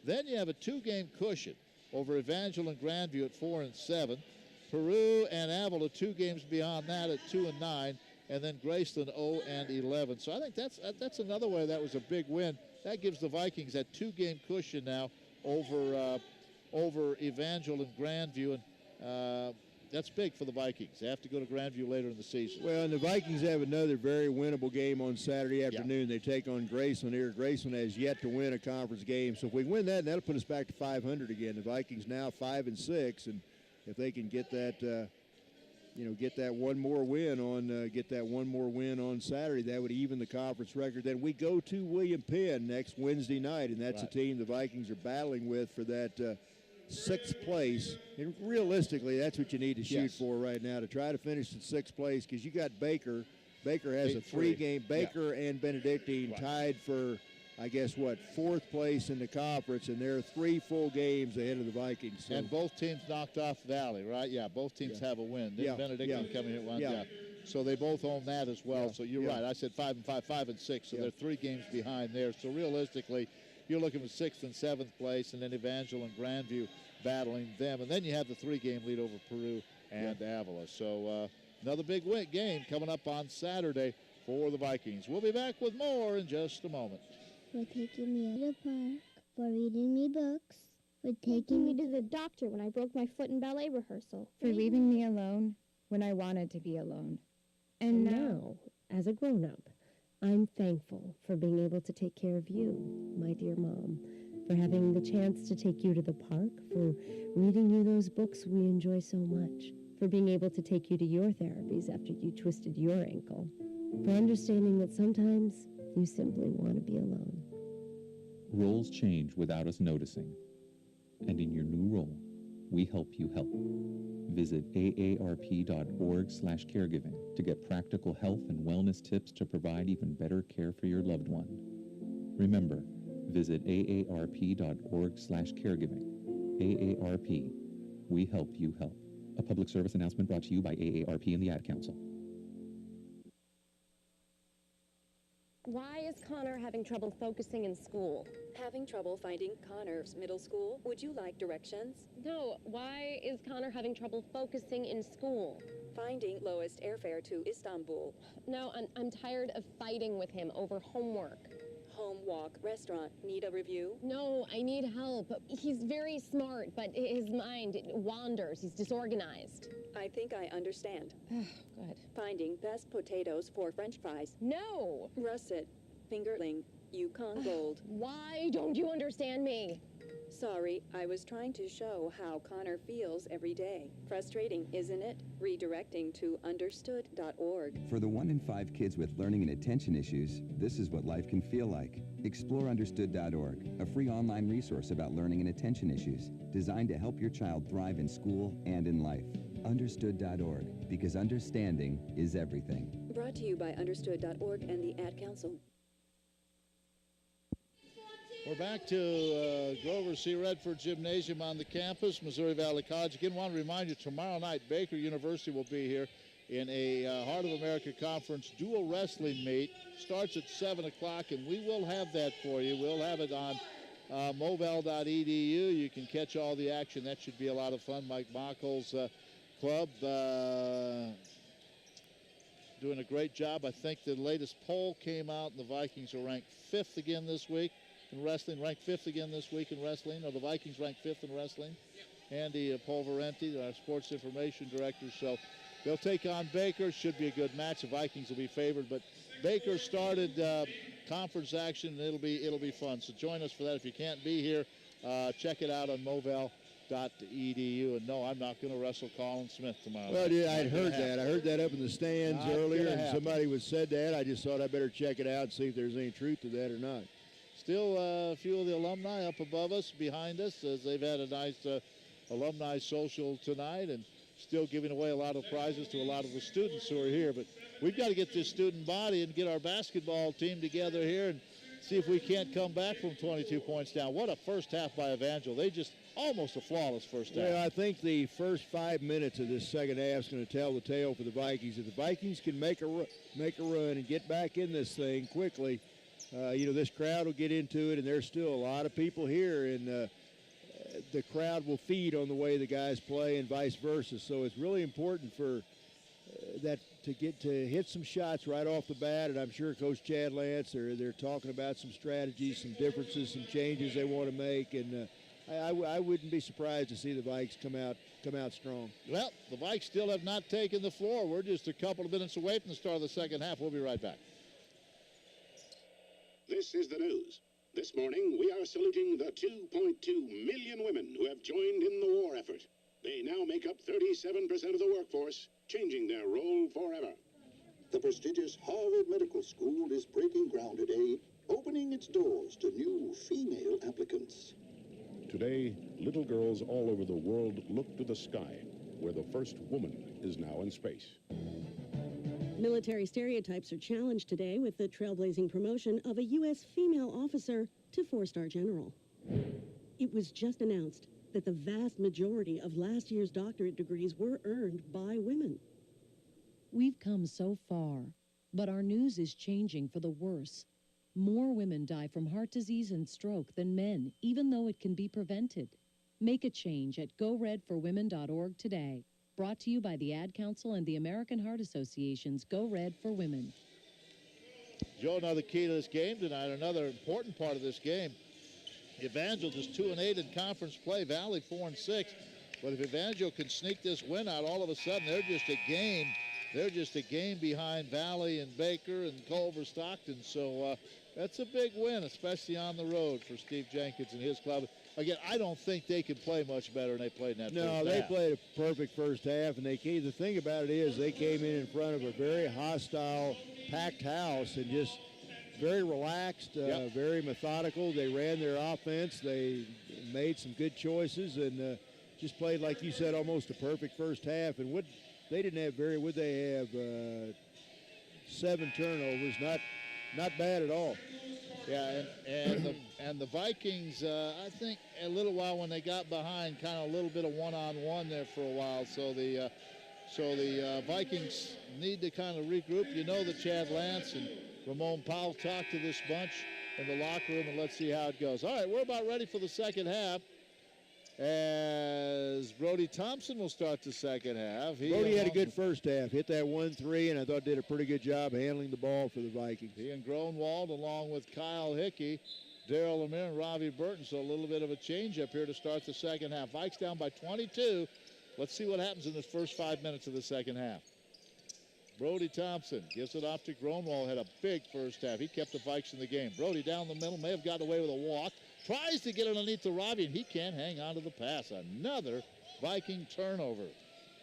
Then you have a 2-game cushion over Evangel and Grandview at 4 and 7. Peru and Avila 2 games beyond that at 2 and 9, and then Graceland 0 and 11. So I think that's another way that was a big win. That gives the Vikings that 2-game cushion now over Evangel and Grandview, and that's big for the Vikings. They have to go to Grandview later in the season. Well, and the Vikings have another very winnable game on Saturday afternoon. They take on Graceland here. Graceland has yet to win a conference game. So if we win that, that'll put us back to 500 again. The Vikings now 5-6, and if they can get that, get that one more win on Saturday, that would even the conference record. Then we go to William Penn next Wednesday night, and that's a team the Vikings are battling with for that 6th place, and realistically, that's what you need to shoot for right now, to try to finish in 6th place, because you got Baker. Baker has a 3-game. Baker and Benedictine tied for, I guess, fourth place in the conference, and they're 3 full games ahead of the Vikings. So. And both teams knocked off Valley, right? Yeah, both teams have a win. Didn't Benedictine coming here once? Yeah. So they both own that as well. Yeah. So you're right. I said 5 and 5, 5 and 6. So they're 3 games behind there. So realistically, you're looking for 6th and 7th place, and then Evangel and Grandview battling them. And then you have the 3-game lead over Peru and Avila. So another big game coming up on Saturday for the Vikings. We'll be back with more in just a moment. For taking me to the park, for reading me books, for taking me to the doctor when I broke my foot in ballet rehearsal, for leaving me alone when I wanted to be alone. And now, as a grown-up, I'm thankful for being able to take care of you, my dear Mom, for having the chance to take you to the park, for reading you those books we enjoy so much, for being able to take you to your therapies after you twisted your ankle, for understanding that sometimes you simply want to be alone. Roles change without us noticing. And in your new role, we help you help. Visit aarp.org/caregiving to get practical health and wellness tips to provide even better care for your loved one. Remember, visit aarp.org/caregiving. AARP. We help you help. A public service announcement brought to you by AARP and the Ad Council. Why is Connor having trouble focusing in school? Having trouble finding Connor's middle school? Would you like directions? No, why is Connor having trouble focusing in school? Finding lowest airfare to Istanbul. No, I'm tired of fighting with him over homework. Home, walk, restaurant. Need a review? No, I need help. He's very smart, but his mind wanders. He's disorganized. I think I understand. Good. Finding best potatoes for French fries. No! Russet, fingerling, Yukon Gold. Why don't you understand me? Sorry, I was trying to show how Connor feels every day. Frustrating, isn't it? Redirecting to understood.org. For the 1 in 5 kids with learning and attention issues, this is what life can feel like. Explore understood.org, a free online resource about learning and attention issues, designed to help your child thrive in school and in life. Understood.org, because understanding is everything. Brought to you by understood.org and the Ad Council. We're back to Grover C. Redford Gymnasium on the campus, Missouri Valley College. Again, want to remind you, tomorrow night, Baker University will be here in a Heart of America Conference dual wrestling meet. Starts at 7 o'clock, and we will have that for you. We'll have it on movel.edu. You can catch all the action. That should be a lot of fun. Mike Mockel's club doing a great job. I think the latest poll came out, and the Vikings are ranked 5th again this week in wrestling, ranked 5th again this week in wrestling. Or the Vikings ranked 5th in wrestling. Andy Polverenti, our sports information director. So they'll take on Baker. Should be a good match. The Vikings will be favored, but Baker started conference action, and it'll be fun. So join us for that. If you can't be here, check it out on movel.edu. And no, I'm not going to wrestle Colin Smith tomorrow. Well, yeah, I'd heard that. I heard that up in the stands earlier, and somebody had said that. I just thought I better check it out and see if there's any truth to that or not. Still a few of the alumni up above us, behind us, as they've had a nice alumni social tonight, and still giving away a lot of prizes to a lot of the students who are here. But we've got to get this student body and get our basketball team together here and see if we can't come back from 22 points down. What a first half by Evangel. They just almost a flawless first half. Well, I think the first 5 minutes of this second half is going to tell the tale for the Vikings. If the Vikings can make a run and get back in this thing quickly, this crowd will get into it, and there's still a lot of people here, and the crowd will feed on the way the guys play and vice versa. So it's really important for that to get to hit some shots right off the bat, and I'm sure Coach Chad Lance, they're talking about some strategies, some differences, some changes they want to make, and I wouldn't be surprised to see the Vikes come out strong. Well, the Vikes still have not taken the floor. We're just a couple of minutes away from the start of the second half. We'll be right back. This is the news. This morning, we are saluting the 2.2 million women who have joined in the war effort. They now make up 37% of the workforce, changing their role forever. The prestigious Harvard Medical School is breaking ground today, opening its doors to new female applicants. Today, little girls all over the world look to the sky, where the first woman is now in space. Military stereotypes are challenged today with the trailblazing promotion of a U.S. female officer to 4-star general. It was just announced that the vast majority of last year's doctorate degrees were earned by women. We've come so far, but our news is changing for the worse. More women die from heart disease and stroke than men, even though it can be prevented. Make a change at goredforwomen.org today. Brought to you by the Ad Council and the American Heart Association's Go Red for Women. Joe, another key to this game tonight, another important part of this game. Evangel just 2-8 in conference play, Valley 4-6. But if Evangel can sneak this win out, all of a sudden they're just a game. They're just a game behind Valley and Baker and Culver Stockton. So that's a big win, especially on the road for Steve Jenkins and his club. Again, I don't think they can play much better than they played in that first half. No, they played a perfect first half, and the thing about it is they came in front of a very hostile, packed house and just very relaxed, very methodical. They ran their offense. They made some good choices and just played, like you said, almost a perfect first half. And they didn't have would they have 7 turnovers? Not bad at all. Yeah, and the Vikings, I think a little while when they got behind, kind of a little bit of one-on-one there for a while. So the Vikings need to kind of regroup. You know that Chad Lance and Ramon Powell talked to this bunch in the locker room, and let's see how it goes. All right, we're about ready for the second half. As Brody Thompson will start the second half. Brody had a good first half, hit that 1-3, and I thought did a pretty good job handling the ball for the Vikings. He and Gronwald, along with Kyle Hickey, Daryl Lemire, and Robbie Burton. So a little bit of a change up here to start the second half. Vikes down by 22. Let's see what happens in the first 5 minutes of the second half. Brody Thompson gives it off to Gronwald. Had a big first half. He kept the Vikes in the game. Brody down the middle, may have gotten away with a walk. Tries to get it underneath to Robbie, and he can't hang on to the pass. Another Viking turnover.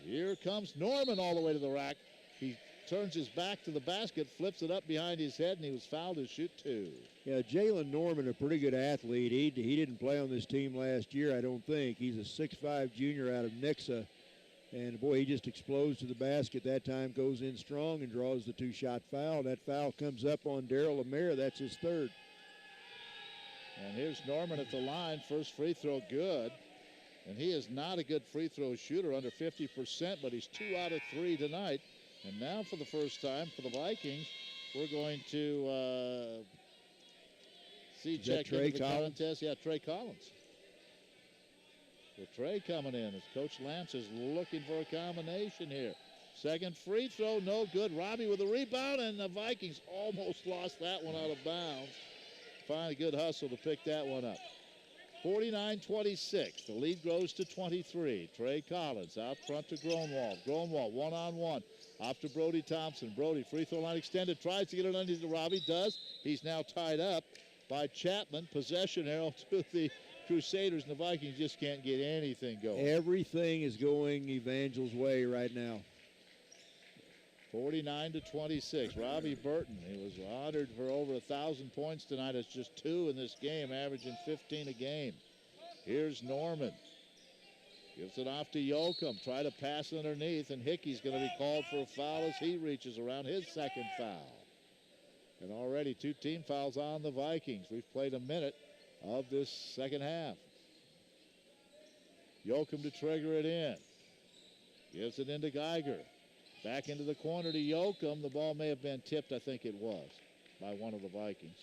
Here comes Norman all the way to the rack. He turns his back to the basket, flips it up behind his head, and he was fouled to shoot 2. Yeah, Jalen Norman, a pretty good athlete. He didn't play on this team last year, I don't think. He's a 6'5 junior out of Nixa. And, boy, he just explodes to the basket. That time goes in strong and draws the 2-shot foul. That foul comes up on Daryl Lemire. That's his 3rd. And here's Norman at the line. First free throw good. And he is not a good free throw shooter, under 50%, but he's 2 out of 3 tonight. And now for the first time for the Vikings, we're going to see check into the contest. Yeah, Trey Collins. So Trey coming in as Coach Lance is looking for a combination here. Second free throw, no good. Robbie with a rebound, and the Vikings almost lost that one out of bounds. Finally, good hustle to pick that one up. 49-26. The lead grows to 23. Trey Collins out front to Gronwald. Gronwald one-on-one. Off to Brody Thompson. Brody, free throw line extended. Tries to get it underneath to Robbie. Does. He's now tied up by Chapman. Possession arrow to the Crusaders, and the Vikings just can't get anything going. Everything is going Evangel's way right now. 49-26. Robbie Burton, he was honored for over 1,000 points tonight. It's just 2 in this game, averaging 15 a game. Here's Norman. Gives it off to Yoakum. Try to pass underneath, and Hickey's going to be called for a foul as he reaches around his 2nd foul. And already 2 team fouls on the Vikings. We've played a minute of this second half. Yoakum to trigger it in. Gives it into Geiger. Back into the corner to Yoakum. The ball may have been tipped, I think it was, by one of the Vikings.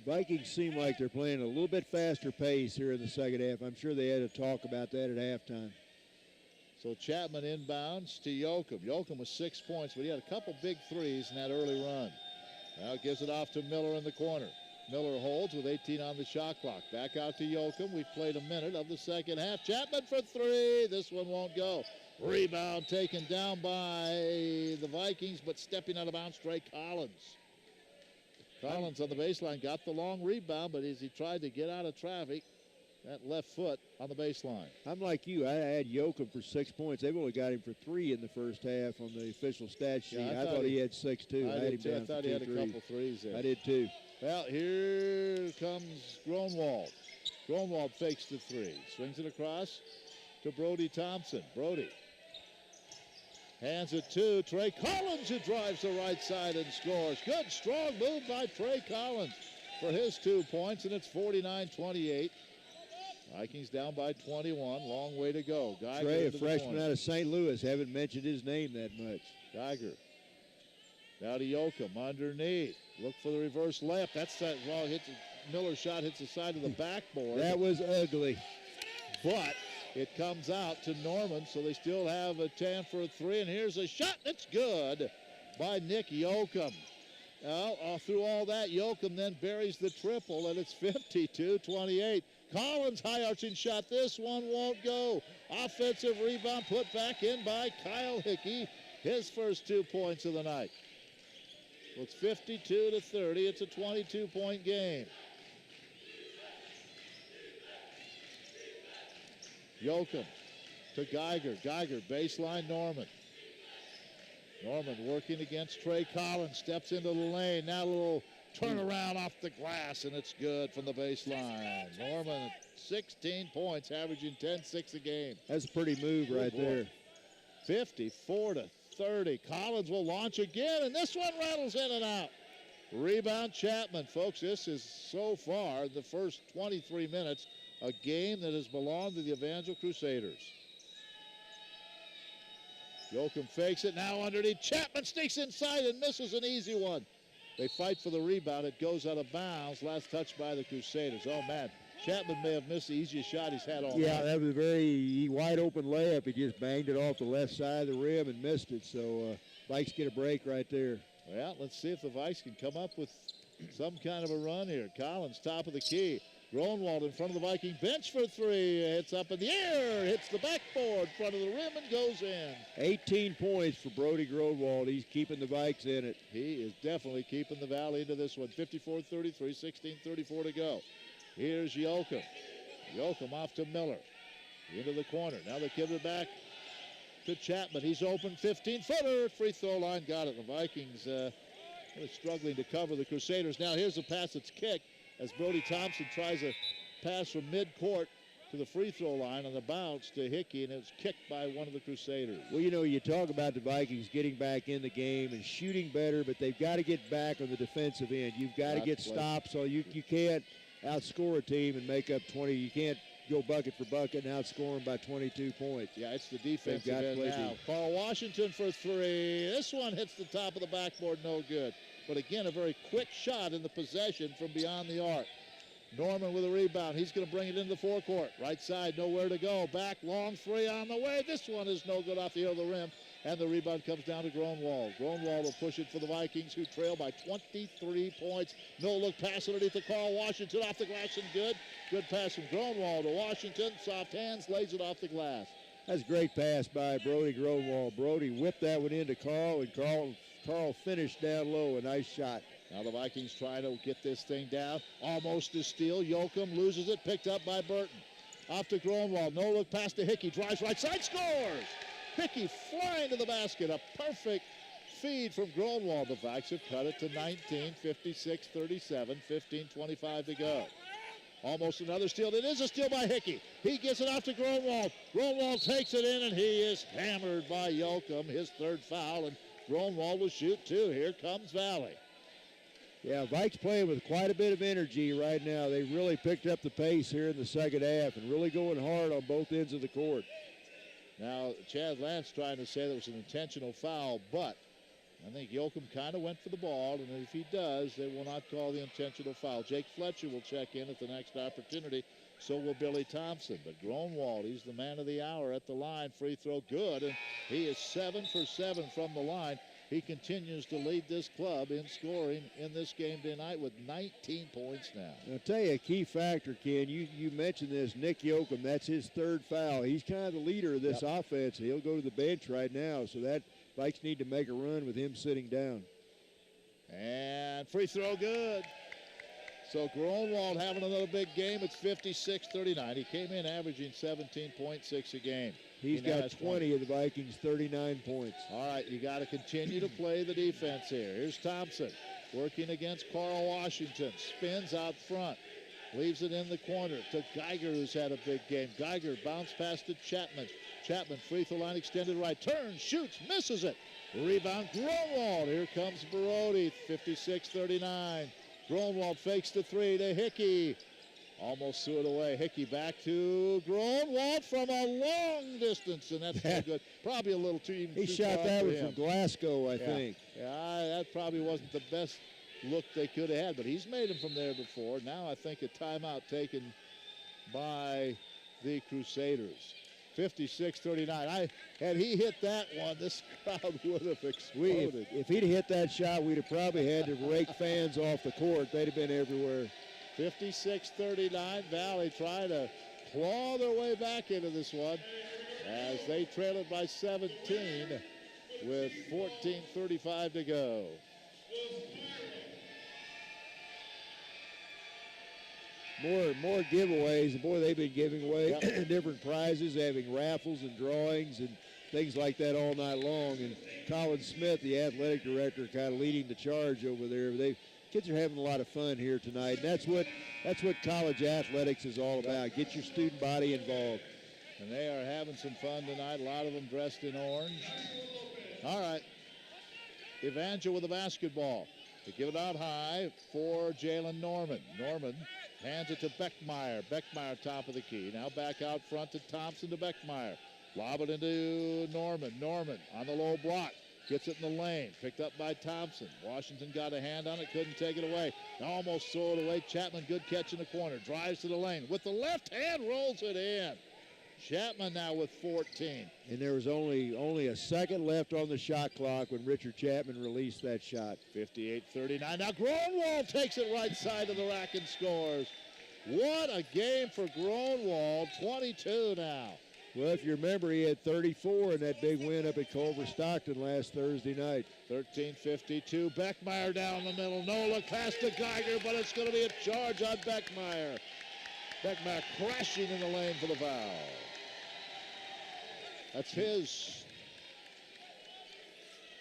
Vikings seem like they're playing a little bit faster pace here in the second half. I'm sure they had to talk about that at halftime. So Chapman inbounds to Yoakum. Yoakum with 6 points, but he had a couple big threes in that early run. Now gives it off to Miller in the corner. Miller holds with 18 on the shot clock. Back out to Yoakum. We've played a minute of the second half. Chapman for 3. This one won't go. Rebound taken down by the Vikings, but stepping out of bounds, Trey Collins. Collins on the baseline got the long rebound, but as he tried to get out of traffic, that left foot on the baseline. I'm like you. I had Yoakum for 6 points. They've only got him for 3 in the first half on the official stat sheet. Yeah, I thought he had 6 too. I thought he had a couple threes there. I did too. Well, here comes Gronwald. Gronwald fakes the 3. Swings it across to Brody Thompson. Brody Hands it to Trey Collins, who drives the right side and scores. Good, strong move by Trey Collins for his 2 points, and it's 49-28. Vikings down by 21. Long way to go. Geiger Trey, a freshman out of St. Louis. Haven't mentioned his name that much. Geiger. Now to Yoakum underneath. Look for the reverse layup. That's that. Well, Miller's shot hits the side of the backboard. That was ugly. But it comes out to Norman, so they still have a chance for a three. And here's a shot that's good by Nick Yoakum. Through all that, Yoakum then buries the triple, and it's 52-28. Collins, high-arching shot. This one won't go. Offensive rebound put back in by Kyle Hickey. His first 2 points of the night. So it's 52-30. It's a 22-point game. Yoakum to Geiger. Geiger, baseline Norman. Norman working against Trey Collins. Steps into the lane. Now a little turnaround off the glass, and it's good from the baseline. Norman, 16 points, averaging 10-6 a game. That's a pretty move right there. 54-30. Collins will launch again, and this one rattles in and out. Rebound Chapman. Folks, this is so far, the first 23 minutes, a game that has belonged to the Evangel Crusaders. Yoakum fakes it now underneath. Chapman sneaks inside and misses an easy one. They fight for the rebound. It goes out of bounds. Last touch by the Crusaders. Oh, man. Chapman may have missed the easiest shot he's had all night. Yeah, that was a very wide open layup. He just banged it off the left side of the rim and missed it. So Vikes get a break right there. Well, let's see if the Vikes can come up with some kind of a run here. Collins, top of the key. Gronwald in front of the Viking bench for three. Hits up in the air, hits the backboard, front of the rim, and goes in. 18 points for Brody Gronwald. He's keeping the Vikes in it. He is definitely keeping the Valley into this one. 54-33, 16-34 to go. Here's Yoakum. Yoakum off to Miller. Into the corner. Now they give it back to Chapman. He's open, 15-footer. Free throw line, got it. The Vikings really struggling to cover the Crusaders. Now here's a pass that's kicked as Brody Thompson tries a pass from midcourt to the free throw line on the bounce to Hickey, and it was kicked by one of the Crusaders. Well, you know, you talk about the Vikings getting back in the game and shooting better, but they've got to get back on the defensive end. You've got to get stops, so you can't outscore a team and make up 20. You can't go bucket for bucket and outscore them by 22 points. Yeah, it's the defensive end now. Carl Washington for three. This one hits the top of the backboard, no good. But again, a very quick shot in the possession from beyond the arc. Norman with a rebound. He's going to bring it into the forecourt. Right side, nowhere to go. Back, long three on the way. This one is no good off the heel of the rim. And the rebound comes down to Gronwald. Gronwald will push it for the Vikings, who trail by 23 points. No-look pass underneath to Carl Washington. Off the glass and good. Good pass from Gronwald to Washington. Soft hands, lays it off the glass. That's a great pass by Brody Gronwald. Brody whipped that one into Carl, and Carl finished down low. A nice shot. Now the Vikings trying to get this thing down. Almost a steal. Yoakum loses it. Picked up by Burton. Off to Gronwald. No-look pass to Hickey. Drives right side. Scores! Hickey flying to the basket. A perfect feed from Gronwald. The Vikes have cut it to 19, 56-37, 15-25 to go. Almost another steal. It is a steal by Hickey. He gets it off to Gronwald. Gronwald takes it in, and he is hammered by Yoakum. His third foul, and Gronwald will shoot two. Here comes Valley. Yeah, Vikes playing with quite a bit of energy right now. They really picked up the pace here in the second half and really going hard on both ends of the court. Now, Chad Lance trying to say that was an intentional foul, but I think Yoakum kind of went for the ball, and if he does, they will not call the intentional foul. Jake Fletcher will check in at the next opportunity. So will Billy Thompson. But Gronwald, he's the man of the hour at the line. Free throw good, and he is 7 for 7 from the line. He continues to lead this club in scoring in this game tonight with 19 points now. I'll tell you a key factor, Ken. You mentioned this, Nick Yoakum. That's his third foul. He's kind of the leader of this offense. He'll go to the bench right now, so that Vikes need to make a run with him sitting down. And free throw good. So Gronwald having another big game. It's 56-39. He came in averaging 17.6 a game. He's got 20 of the Vikings' 39 points. All right, you got to continue to play the defense here. Here's Thompson working against Carl Washington. Spins out front. Leaves it in the corner to Geiger, who's had a big game. Geiger bounce pass to Chapman. Chapman, free throw line extended right. Turns, shoots, misses it. Rebound, Grunwald. Here comes Brody, 56-39. Grunwald fakes the three to Hickey. Almost threw it away. Hickey back to Grunwald from a long distance, and that's no good. Probably a little too even. He too shot far that for one him. from Glasgow, I think. Yeah, that probably wasn't the best look they could have had, but he's made them from there before. Now I think a timeout taken by the Crusaders. 56-39. Had he hit that one, this crowd would have exploded. If he'd hit that shot, we'd have probably had to rake fans off the court. They'd have been everywhere. 56-39. Valley trying to claw their way back into this one as they trail it by 17 with 14:35 to go. More giveaways, and boy, they've been giving away different prizes, having raffles and drawings and things like that all night long. And Colin Smith, the athletic director, kind of leading the charge over there. Kids are having a lot of fun here tonight, and that's what college athletics is all about. Get your student body involved. And they are having some fun tonight. A lot of them dressed in orange. All right, Evangel with the basketball. They give it out high for Jalen Norman. Norman hands it to Beckmeyer. Beckmeyer top of the key. Now back out front to Thompson to Beckmeyer. Lob it into Norman. Norman on the low block. Gets it in the lane. Picked up by Thompson. Washington got a hand on it. Couldn't take it away. Almost throw it away. Chapman, good catch in the corner. Drives to the lane. With the left hand, rolls it in. Chapman now with 14. And there was only a second left on the shot clock when Richard Chapman released that shot. 58-39. Now Grunwald takes it right side of the rack and scores. What a game for Grunwald. 22 now. Well, if you remember, he had 34 in that big win up at Culver Stockton last Thursday night. 13:52. Beckmeyer down the middle. Nola pass to Geiger, but it's going to be a charge on Beckmeyer. Beckmeyer crashing in the lane for the foul. That's his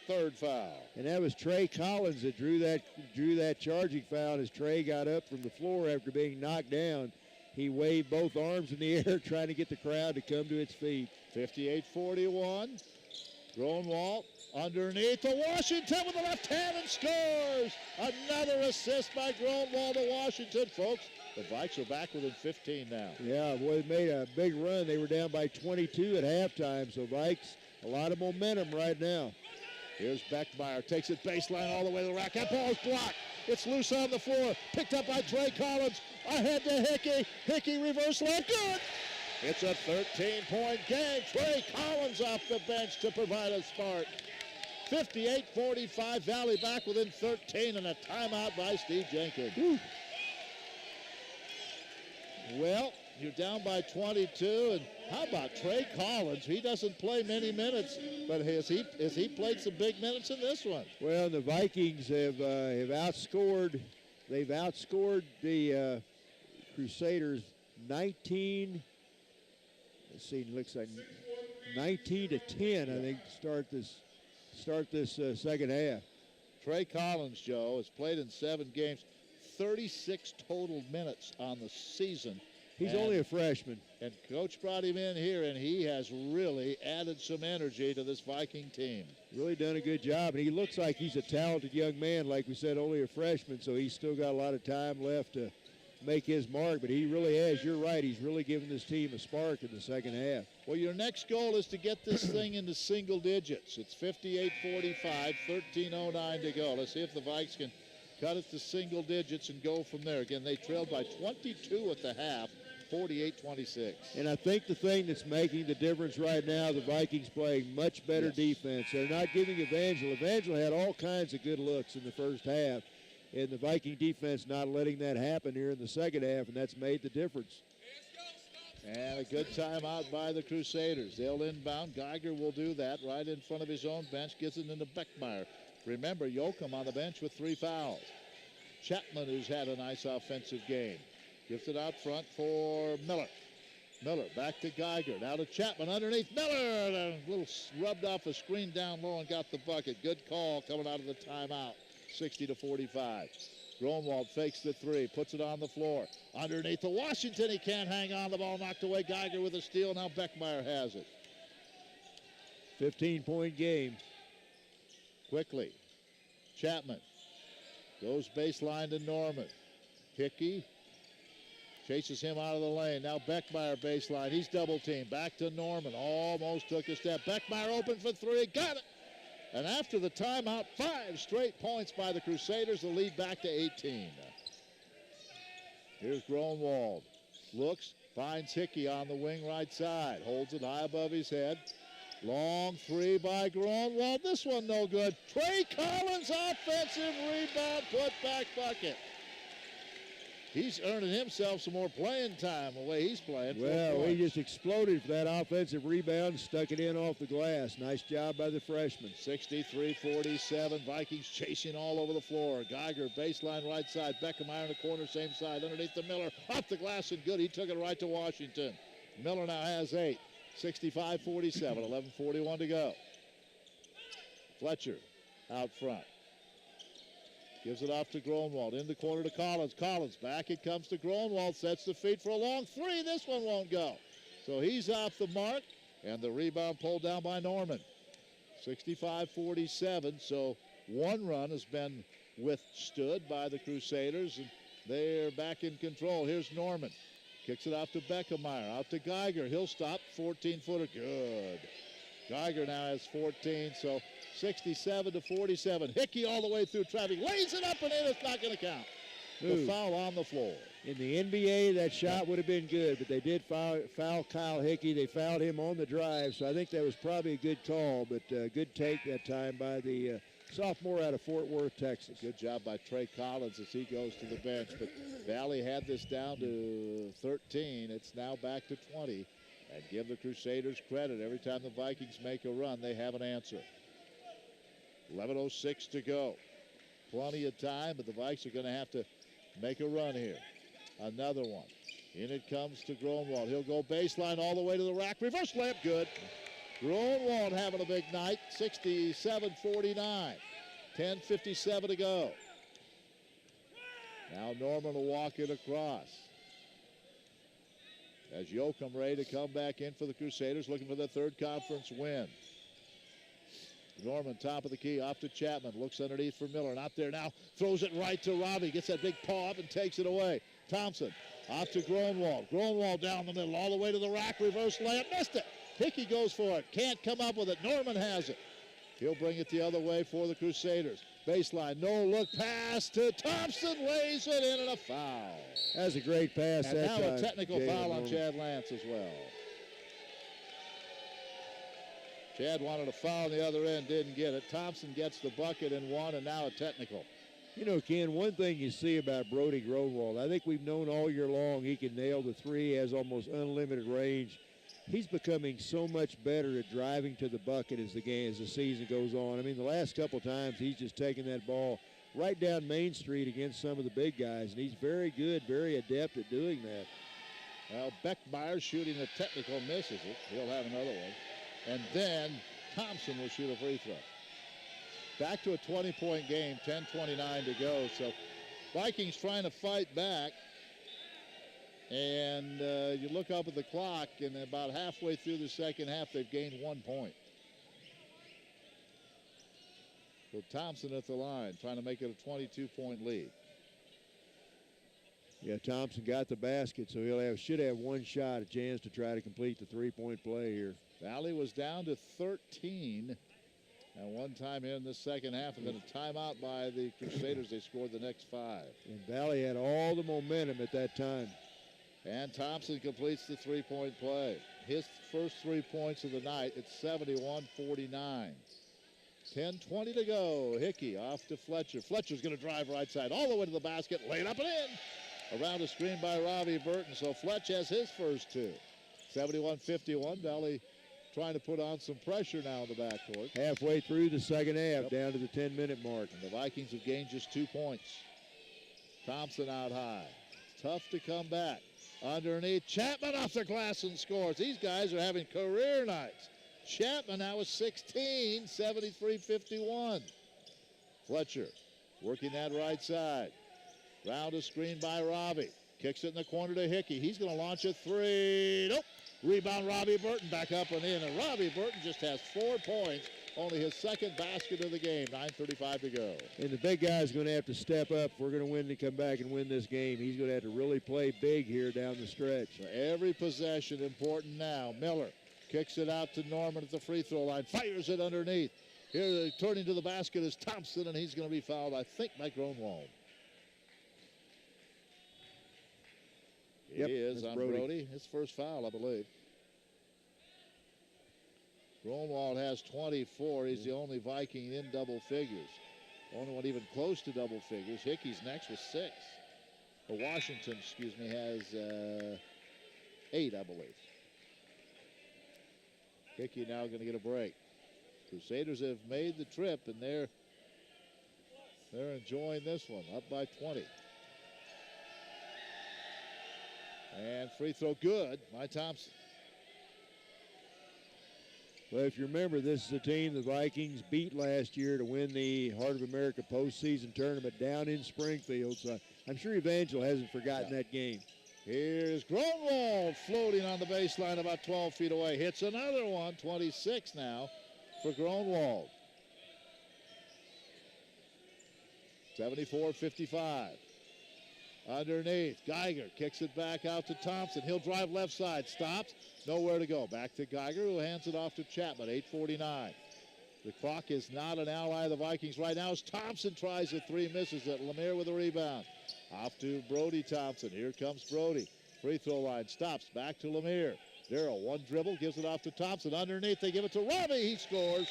third foul. And that was Trey Collins that drew that charging foul as Trey got up from the floor after being knocked down. He waved both arms in the air trying to get the crowd to come to its feet. 58-41. Grunwald underneath to Washington with the left hand and scores. Another assist by Grunwald to Washington, folks. The Vikes are back within 15 now. Yeah, boy, they made a big run. They were down by 22 at halftime, so Vikes, a lot of momentum right now. Here's Beckmeyer, takes it baseline all the way to the rack. That ball's blocked. It's loose on the floor. Picked up by Trey Collins. Ahead to Hickey. Hickey reverse left. Good. It's a 13-point game. Trey Collins off the bench to provide a spark. 58-45. Valley back within 13 and a timeout by Steve Jenkins. Woo. Well, you're down by 22, and how about Trey Collins? He doesn't play many minutes, but has he played some big minutes in this one? Well, the Vikings have outscored. They've outscored the Crusaders 19. Let's see, it looks like 19-10. I think start this second half. Trey Collins, Joe, has played in 7 games. 36 total minutes on the season. He's only a freshman. And Coach brought him in here, and he has really added some energy to this Viking team. Really done a good job, and he looks like he's a talented young man. Like we said, only a freshman, so he's still got a lot of time left to make his mark, but he really has. You're right. He's really given this team a spark in the second half. Well, your next goal is to get this thing into single digits. It's 58-45, 13:09 to go. Let's see if the Vikes can cut it to single digits and go from there. Again, they trailed by 22 at the half, 48-26. And I think the thing that's making the difference right now, the Vikings playing much better defense. They're not giving Evangel. Evangel had all kinds of good looks in the first half, and the Viking defense not letting that happen here in the second half, and that's made the difference. And a good timeout by the Crusaders. They'll inbound. Geiger will do that right in front of his own bench, gets it into Beckmeyer. Remember, Yoakum on the bench with 3 fouls. Chapman, who's had a nice offensive game. Gives it out front for Miller. Miller back to Geiger. Now to Chapman underneath. Miller, a little rubbed off a screen down low and got the bucket. Good call coming out of the timeout. 60-45. Grunwald fakes the 3, puts it on the floor. Underneath to Washington. He can't hang on. The ball knocked away. Geiger with a steal. Now Beckmeyer has it. 15-point game. Quickly, Chapman goes baseline to Norman. Hickey chases him out of the lane. Now Beckmeyer baseline. He's double teamed. Back to Norman. Almost took a step. Beckmeyer open for three. Got it. And after the timeout, 5 straight points by the Crusaders. The lead back to 18. Here's Gronwald. Looks, finds Hickey on the wing right side. Holds it high above his head. Long three by Gronwald. This one no good. Trey Collins, offensive rebound, put back bucket. He's earning himself some more playing time the way he's playing. Well, he just exploded for that offensive rebound, stuck it in off the glass. Nice job by the freshman. 63-47. Vikings chasing all over the floor. Geiger, baseline right side. Beckemeyer in the corner, same side. Underneath the Miller. Off the glass and good. He took it right to Washington. Miller now has 8. 65-47. 11:41 to go. Fletcher out front. Gives it off to Gronwald. In the corner to Collins. Collins back. It comes to Gronwald. Sets the feet for a long three. This one won't go. So he's off the mark. And the rebound pulled down by Norman. 65-47. So one run has been withstood by the Crusaders. And they're back in control. Here's Norman. Kicks it off to Beckemeyer. Out to Geiger. He'll stop. 14-footer. Good. Geiger now has 14. So 67-47. Hickey all the way through traffic. Lays it up and in. It's not going to count. The foul on the floor. In the NBA, that shot would have been good, but they did foul Kyle Hickey. They fouled him on the drive, so I think that was probably a good call, but good take that time by the sophomore out of Fort Worth, Texas. Good job by Trey Collins as he goes to the bench. But Valley had this down to 13. It's now back to 20. And give the Crusaders credit. Every time the Vikings make a run, they have an answer. 11:06 to go. Plenty of time, but the Vikes are going to have to make a run here. Another one. In it comes to Gronwald. He'll go baseline all the way to the rack. Reverse layup, good. Gronwald having a big night. 67-49. 10:57 to go. Now Norman will walk it across. As Yoakum ready to come back in for the Crusaders, looking for their third conference win. Norman, top of the key, off to Chapman. Looks underneath for Miller. Not there now. Throws it right to Robbie. Gets that big paw up and takes it away. Thompson, off to Gronwald. Gronwald down the middle, all the way to the rack. Reverse layup. Missed it. Hickey goes for it. Can't come up with it. Norman has it. He'll bring it the other way for the Crusaders. Baseline, no look pass to Thompson. Lays it in and a foul. That's a great pass. And now a technical foul on Chad Lance as well. Chad wanted a foul on the other end, didn't get it. Thompson gets the bucket and one, and now a technical. You know, Ken, one thing you see about Brody Gronwald, I think we've known all year long he can nail the three, has almost unlimited range. He's becoming so much better at driving to the bucket as the season goes on. I mean, the last couple times he's just taken that ball right down Main Street against some of the big guys, and he's very good, very adept at doing that. Well, Beckmeyer shooting a technical, misses it. He'll have another one. And then Thompson will shoot a free throw. Back to a 20-point game, 10:29 to go. So Vikings trying to fight back. And you look up at the clock, and about halfway through the second half, they've gained 1 point. So Thompson at the line, trying to make it a 22-point lead. Yeah, Thompson got the basket, so should have one shot, a chance to try to complete the three-point play here. Valley was down to 13 at one time here in the second half, and then a timeout by the Crusaders. They scored the next 5. And Valley had all the momentum at that time. And Thompson completes the three-point play. His first 3 points of the night. It's 71-49. 10:20 to go. Hickey off to Fletcher. Fletcher's going to drive right side all the way to the basket. Laid up and in. Around a screen by Robbie Burton. So Fletch has his first 2. 71-51. Valley trying to put on some pressure now in the backcourt. Halfway through the second half, down to the 10-minute mark. And the Vikings have gained just 2 points. Thompson out high. Tough to come back. Underneath, Chapman off the glass and scores. These guys are having career nights. Chapman now with 16, 73-51. Fletcher working that right side. Round a screen by Robbie. Kicks it in the corner to Hickey. He's going to launch a three. Nope. Rebound, Robbie Burton back up and in. And Robbie Burton just has 4 points. Only his second basket of the game. 9:35 to go. And the big guy's going to have to step up if we're going to win to come back and win this game. He's going to have to really play big here down the stretch. So every possession important now. Miller kicks it out to Norman at the free throw line. Fires it underneath. Here turning to the basket is Thompson, and he's going to be fouled, I think, by Gronwald. Yep, It is that's on Brody. His first foul, I believe. Gronwald has 24. He's the only Viking in double figures. Only one even close to double figures. Hickey's next with 6. Or Washington, excuse me, has 8, I believe. Hickey now going to get a break. Crusaders have made the trip, and they're enjoying this one. Up by 20. And free throw good by Thompson. Well, if you remember, this is a team the Vikings beat last year to win the Heart of America postseason tournament down in Springfield. So I'm sure Evangel hasn't forgotten that game. Here's Gronwald floating on the baseline about 12 feet away. Hits another one, 26 now for Gronwald. 74-55. Underneath, Geiger kicks it back out to Thompson. He'll drive left side, stops, nowhere to go. Back to Geiger, who hands it off to Chapman, 8:49. The clock is not an ally of the Vikings right now as Thompson tries a 3, misses it. Lemire with a rebound. Off to Brody Thompson. Here comes Brody. Free throw line, stops, back to Lemire. Darrell, one dribble, gives it off to Thompson. Underneath, they give it to Robbie, he scores.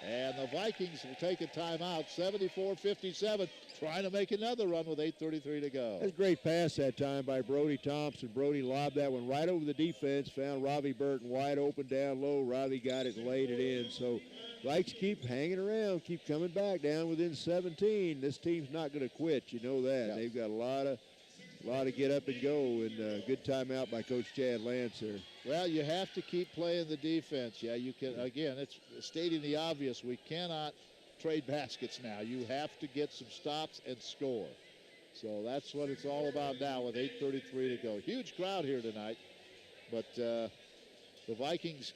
And the Vikings will take a timeout, 74-57, trying to make another run with 8:33 to go. That's a great pass that time by Brody Thompson. Brody lobbed that one right over the defense, found Robbie Burton wide open down low. Robbie got it and laid it in. So Vikes keep hanging around, keep coming back down within 17. This team's not going to quit, you know that. Yeah. They've got a lot of get up and go, and good timeout by Coach Chad Lance there. Well, you have to keep playing the defense. Yeah, you can. Again, it's stating the obvious. We cannot trade baskets now. You have to get some stops and score. So that's what it's all about now with 8:33 to go. Huge crowd here tonight, but the Vikings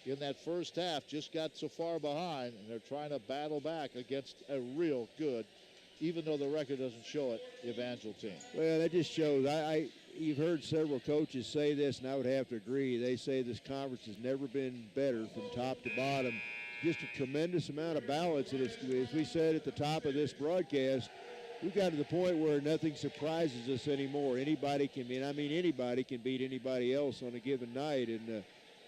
in that first half just got so far behind, and they're trying to battle back against a real good, even though the record doesn't show it, Evangel team. Well, that just shows. You've heard several coaches say this, and I would have to agree. They say this conference has never been better from top to bottom. Just a tremendous amount of balance. And as we said at the top of this broadcast, we've got to the point where nothing surprises us anymore. Anybody can anybody can beat anybody else on a given night. And,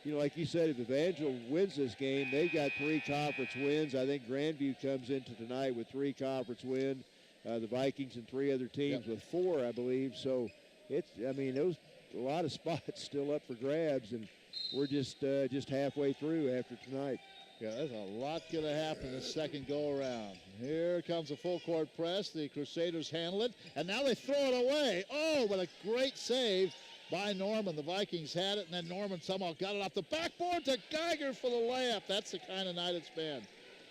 like you said, if Evangel wins this game, they've got 3 conference wins. I think Grandview comes into tonight with 3 conference wins. The Vikings and 3 other teams with 4, I believe. So those a lot of spots still up for grabs, and we're just halfway through after tonight. Yeah, there's a lot going to happen this second go-around. Here comes a full-court press. The Crusaders handle it, and now they throw it away. Oh, what a great save by Norman. The Vikings had it, and then Norman somehow got it off the backboard to Geiger for the layup. That's the kind of night it's been.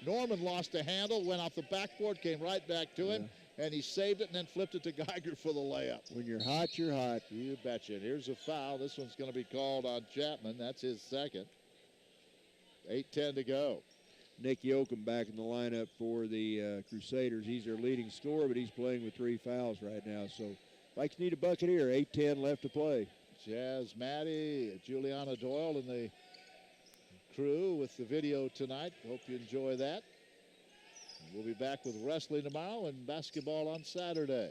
Norman lost a handle, went off the backboard, came right back to him, and he saved it and then flipped it to Geiger for the layup. When you're hot, you're hot. You betcha. Here's a foul. This one's going to be called on Chapman. That's his second. 8:10 to go. Nick Yoakum back in the lineup for the Crusaders. He's their leading scorer, but he's playing with 3 fouls right now. So Vikes need a bucket here. 8:10 left to play. Jazz Maddie, Juliana Doyle, and the crew with the video tonight. Hope you enjoy that. We'll be back with wrestling tomorrow and basketball on Saturday.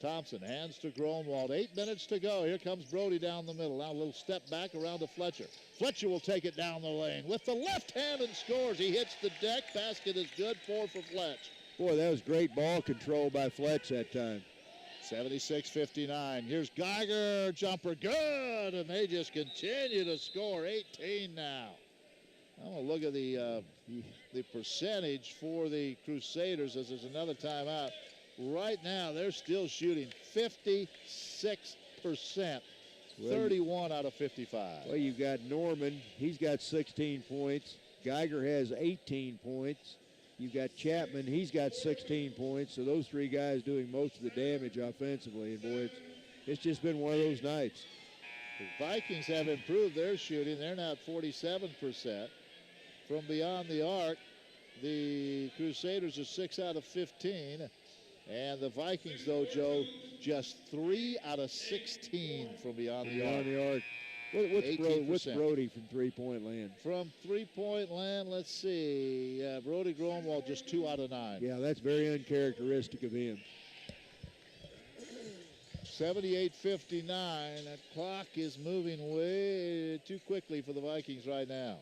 Thompson hands to Gronwald. 8 minutes to go. Here comes Brody down the middle. Now a little step back around to Fletcher. Fletcher will take it down the lane with the left hand and scores. He hits the deck. Basket is good. 4 for Fletch. Boy, that was great ball control by Fletch that time. 76-59. Here's Geiger. Jumper good. And they just continue to score. 18 now. I'm going to look at the percentage for the Crusaders as there's another timeout. Right now, they're still shooting 56%, 31 out of 55. Well, you've got Norman. He's got 16 points. Geiger has 18 points. You've got Chapman. He's got 16 points. So those 3 guys doing most of the damage offensively. And, boy, it's just been one of those nights. The Vikings have improved their shooting. They're now at 47%. From beyond the arc, the Crusaders are 6 out of 15. And the Vikings, though, Joe, just 3 out of 16 from beyond the arc. What's Brody from three-point land? From three-point land, let's see. Brody Gromwald just 2 out of 9. Yeah, that's very uncharacteristic of him. 78-59. That clock is moving way too quickly for the Vikings right now.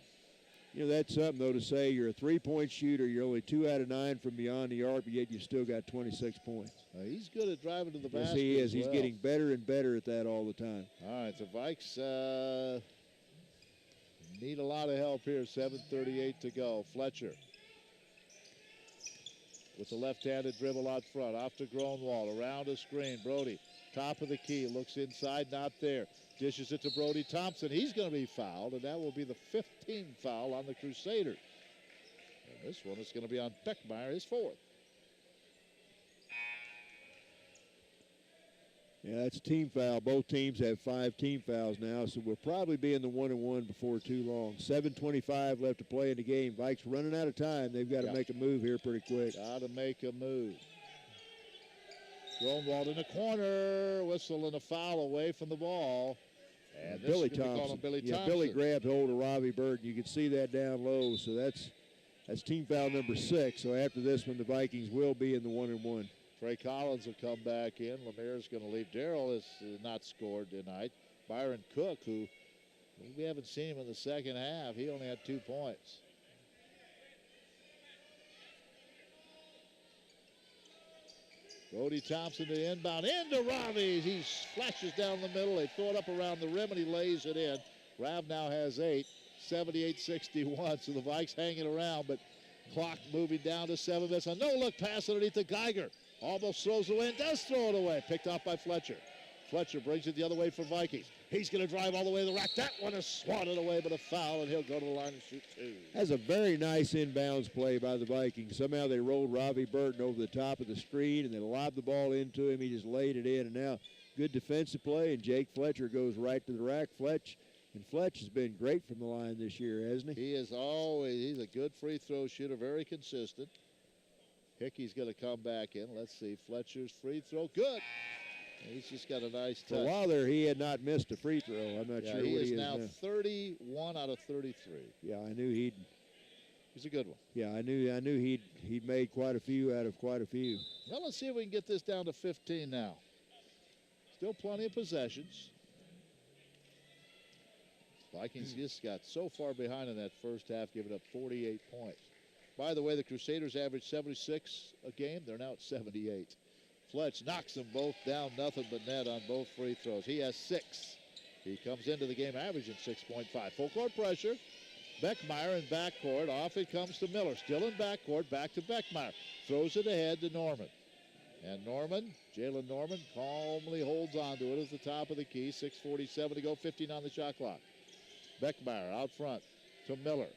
You know, that's something, though, to say you're a three-point shooter. You're only 2 out of 9 from beyond the arc, but yet you've still got 26 points. He's good at driving to the basket. Yes, he is. As He's well. getting better and better at that all the time. All right, the Vikes need a lot of help here. 7:38 to go. Fletcher with the left-handed dribble out front. Off to Gronwald. Around a screen. Brody, top of the key. Looks inside, not there. Dishes it to Brody Thompson. He's going to be fouled, and that will be the 15th foul on the Crusaders. And this one is going to be on Beckmeyer, his 4th. Yeah, that's a team foul. Both teams have 5 team fouls now, so we'll probably be in the 1-and-1 before too long. 7:25 left to play in the game. Vikes running out of time. They've got to make a move here pretty quick. Got to make a move. Gronwald in the corner, whistle and a foul away from the ball. And this Billy is gonna be called on Thompson. Billy Thompson. Billy grabbed hold of Robbie Burton. You can see that down low, so that's team foul number 6. So after this one, the Vikings will be in the 1-and-1. Trey Collins will come back in. Lemare's going to leave. Darrell has not scored tonight. Byron Cook, who we haven't seen him in the second half, he only had 2 points. Brody Thompson to the inbound. Into Ravi. He flashes down the middle. They throw it up around the rim, and he lays it in. Rav now has 8. 78-61. So the Vikes hanging around, but clock moving down to 7 minutes. A no-look pass underneath to Geiger. Almost throws it away and does throw it away. Picked off by Fletcher. Fletcher brings it the other way for Vikings. He's going to drive all the way to the rack. That one is swatted away, but a foul, and he'll go to the line and shoot 2. That's a very nice inbounds play by the Vikings. Somehow they rolled Robbie Burton over the top of the screen, and they lobbed the ball into him. He just laid it in, and now good defensive play, and Jake Fletcher goes right to the rack. Fletch has been great from the line this year, hasn't he? He is always, he's a good free throw shooter, very consistent. Hickey's going to come back in. Let's see, Fletcher's free throw, good. He's just got a nice touch. For a while there, he had not missed a free throw. I'm not sure what he is now. 31 out of 33. Yeah, I knew he's a good one. Yeah, I knew he'd made quite a few out of quite a few. Well, let's see if we can get this down to 15 now. Still plenty of possessions. Vikings just got so far behind in that first half, giving up 48 points. By the way, the Crusaders averaged 76 a game. They're now at 78. Fletch knocks them both down, nothing but net on both free throws. He has 6. He comes into the game averaging 6.5. Full court pressure. Beckmeyer in backcourt. Off it comes to Miller. Still in backcourt. Back to Beckmeyer. Throws it ahead to Norman. And Jalen Norman, calmly holds on to it at the top of the key. 6:47 to go, 15 on the shot clock. Beckmeyer out front to Miller.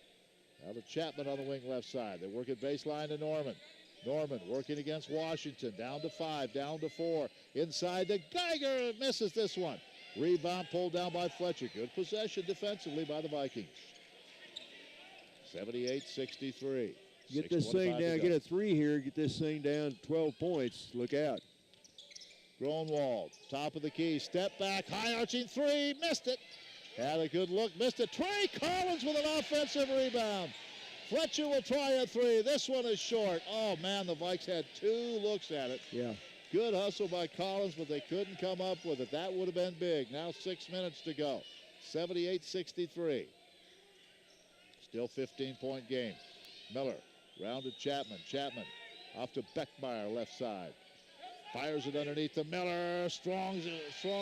Now to Chapman on the wing left side. They work at baseline to Norman. Norman working against Washington. Down to 5, down to 4. Inside to Geiger. Misses this one. Rebound pulled down by Fletcher. Good possession defensively by the Vikings. 78-63. Get this thing down. Get a 3 here. Get this thing down 12 points. Look out. Gronwald, top of the key. Step back. High arching 3. Missed it. Had a good look. Missed it. Trey Collins with an offensive rebound. Fletcher will try a 3. This one is short. Oh, man, the Vikes had 2 looks at it. Yeah. Good hustle by Collins, but they couldn't come up with it. That would have been big. Now 6 minutes to go. 78-63. Still 15-point game. Miller rounded Chapman. Chapman off to Beckmeyer left side. Fires it underneath to Miller. Strong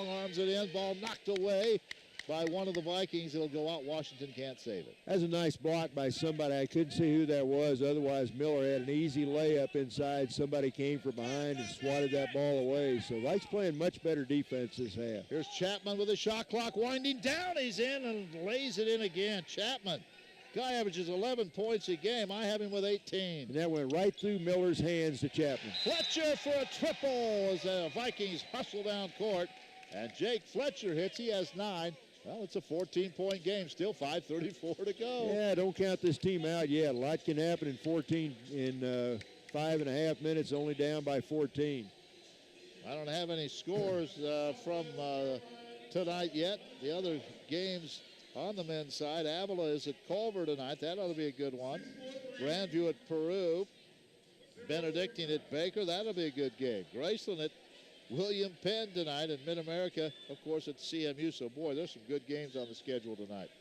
arms it in. Ball knocked away by one of the Vikings. It'll go out. Washington can't save it. That's a nice block by somebody. I couldn't see who that was. Otherwise, Miller had an easy layup inside. Somebody came from behind and swatted that ball away. So Vikes playing much better defense this half. Here's Chapman with a shot clock winding down. He's in and lays it in again. Chapman. Guy averages 11 points a game. I have him with 18. And that went right through Miller's hands to Chapman. Fletcher for a triple as the Vikings hustle down court. And Jake Fletcher hits. He has 9. Well, it's a 14-point game. Still 5:34 to go. Yeah, don't count this team out yet. A lot can happen in 5.5 minutes, only down by 14. I don't have any scores from tonight yet. The other games on the men's side, Avila is at Culver tonight. That ought to be a good one. Grandview at Peru. Benedictine at Baker. That'll be a good game. Graceland at William Penn tonight. And Mid-America, of course, at CMU. So, boy, there's some good games on the schedule tonight.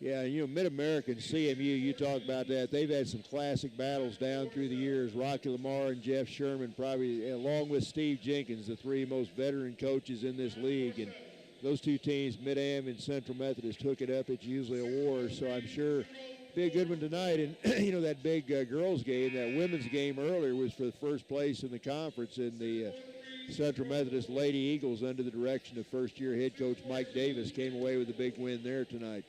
Yeah, Mid-America and CMU, you talk about that. They've had some classic battles down through the years. Rocky Lamar and Jeff Sherman, probably, along with Steve Jenkins, the three most veteran coaches in this league. And those two teams, Mid-Am and Central Methodist, hook it up. It's usually a war, so I'm sure be a good one tonight. And, that big girls game, that women's game earlier was for the first place in the conference in the Central Methodist Lady Eagles under the direction of first-year head coach Mike Davis came away with a big win there tonight.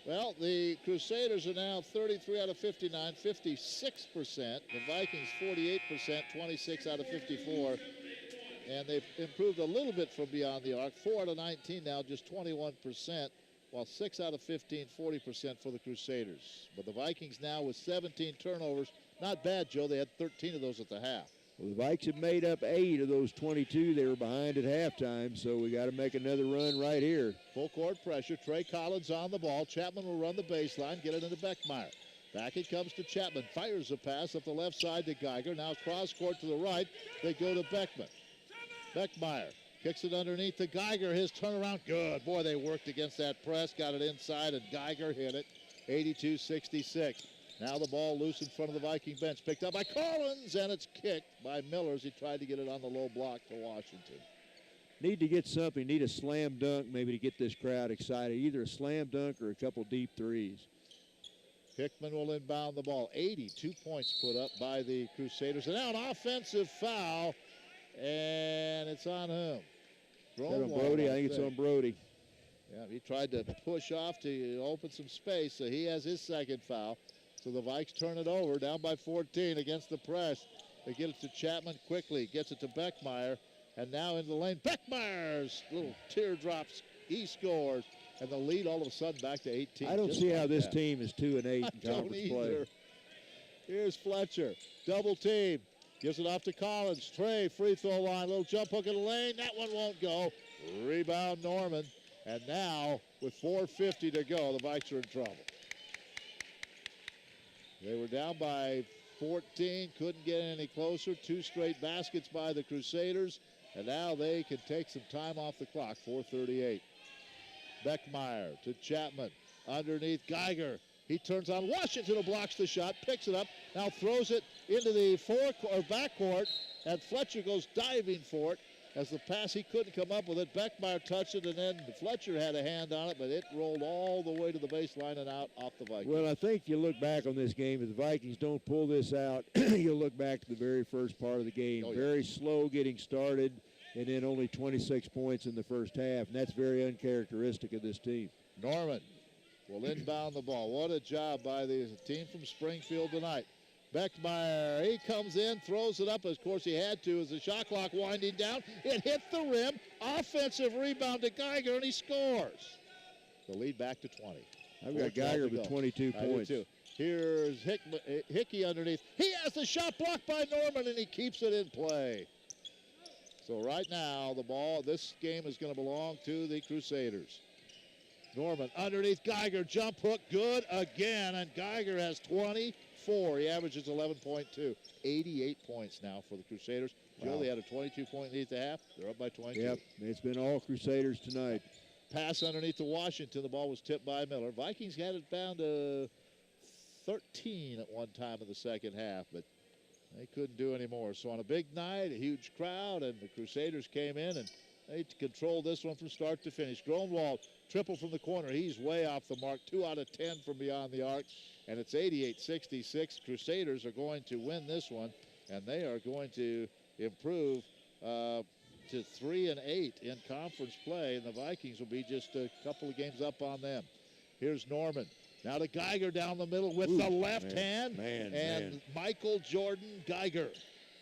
Well, the Crusaders are now 33 out of 59, 56%. The Vikings 48%, 26 out of 54. And they've improved a little bit from beyond the arc. 4 out of 19 now, just 21%, while 6 out of 15, 40% for the Crusaders. But the Vikings now with 17 turnovers. Not bad, Joe. They had 13 of those at the half. Well, the Vikes have made up 8 of those 22 they were behind at halftime, so we got to make another run right here. Full court pressure. Trey Collins on the ball. Chapman will run the baseline, get it into Beckmeyer. Back it comes to Chapman. Fires a pass up the left side to Geiger. Now cross court to the right. They go to Beckman. Beckmeyer kicks it underneath to Geiger. His turnaround, good. Boy, they worked against that press. Got it inside, and Geiger hit it. 82-66. Now the ball loose in front of the Viking bench. Picked up by Collins, and it's kicked by Miller as he tried to get it on the low block to Washington. Need to get something. Need a slam dunk maybe to get this crowd excited. Either a slam dunk or a couple deep threes. Hickman will inbound the ball. 82 points put up by the Crusaders. And now an offensive foul, and it's on whom? Is that on Brody? I think it's on Brody. Yeah, he tried to push off to open some space, so he has his second foul. So the Vikes turn it over, down by 14 against the press. They get it to Chapman quickly, gets it to Beckmeyer, and now into the lane. Beckmeyer's little teardrops, he scores, and the lead all of a sudden back to 18. I don't see how this team is 2-8 in conference play. Here's Fletcher, double team, gives it off to Collins. Trey, free throw line, little jump hook in the lane, that one won't go. Rebound Norman, and now with 4:50 to go, the Vikes are in trouble. They were down by 14, couldn't get any closer. 2 straight baskets by the Crusaders, and now they can take some time off the clock. 4:38. Beckmeyer to Chapman, underneath Geiger. He turns on Washington, who blocks the shot, picks it up, now throws it into the backcourt, and Fletcher goes diving for it. As the pass, he couldn't come up with it. Beckmeyer touched it, and then Fletcher had a hand on it, but it rolled all the way to the baseline and out off the Vikings. Well, I think you look back on this game, if the Vikings don't pull this out, you'll look back to the very first part of the game. Very slow getting started, and then only 26 points in the first half, and that's very uncharacteristic of this team. Norman will inbound the ball. What a job by the team from Springfield tonight. Beckmeyer, he comes in, throws it up. Of course, he had to as the shot clock winding down. It hit the rim. Offensive rebound to Geiger, and he scores. The lead back to 20. I've got Geiger with 22 points. Too. Here's Hickey underneath. He has the shot blocked by Norman, and he keeps it in play. So right now, the ball, this game is going to belong to the Crusaders. Norman underneath Geiger, jump hook, good again, and Geiger has 24. He averages 11.2. 88 points now for the Crusaders. Wow. Joe, they had a 22-point lead at the half. They're up by 22. Yep, it's been all Crusaders tonight. Pass underneath to Washington. The ball was tipped by Miller. Vikings had it down to 13 at one time in the second half, but they couldn't do any more. So on a big night, a huge crowd, and the Crusaders came in, and they controlled this one from start to finish. Gronwald, triple from the corner. He's way off the mark. 2 out of 10 from beyond the arc. And it's 88-66. Crusaders are going to win this one, and they are going to improve to 3-8 in conference play, and the Vikings will be just a couple of games up on them. Here's Norman. Now to Geiger down the middle with the left hand. And Michael Jordan Geiger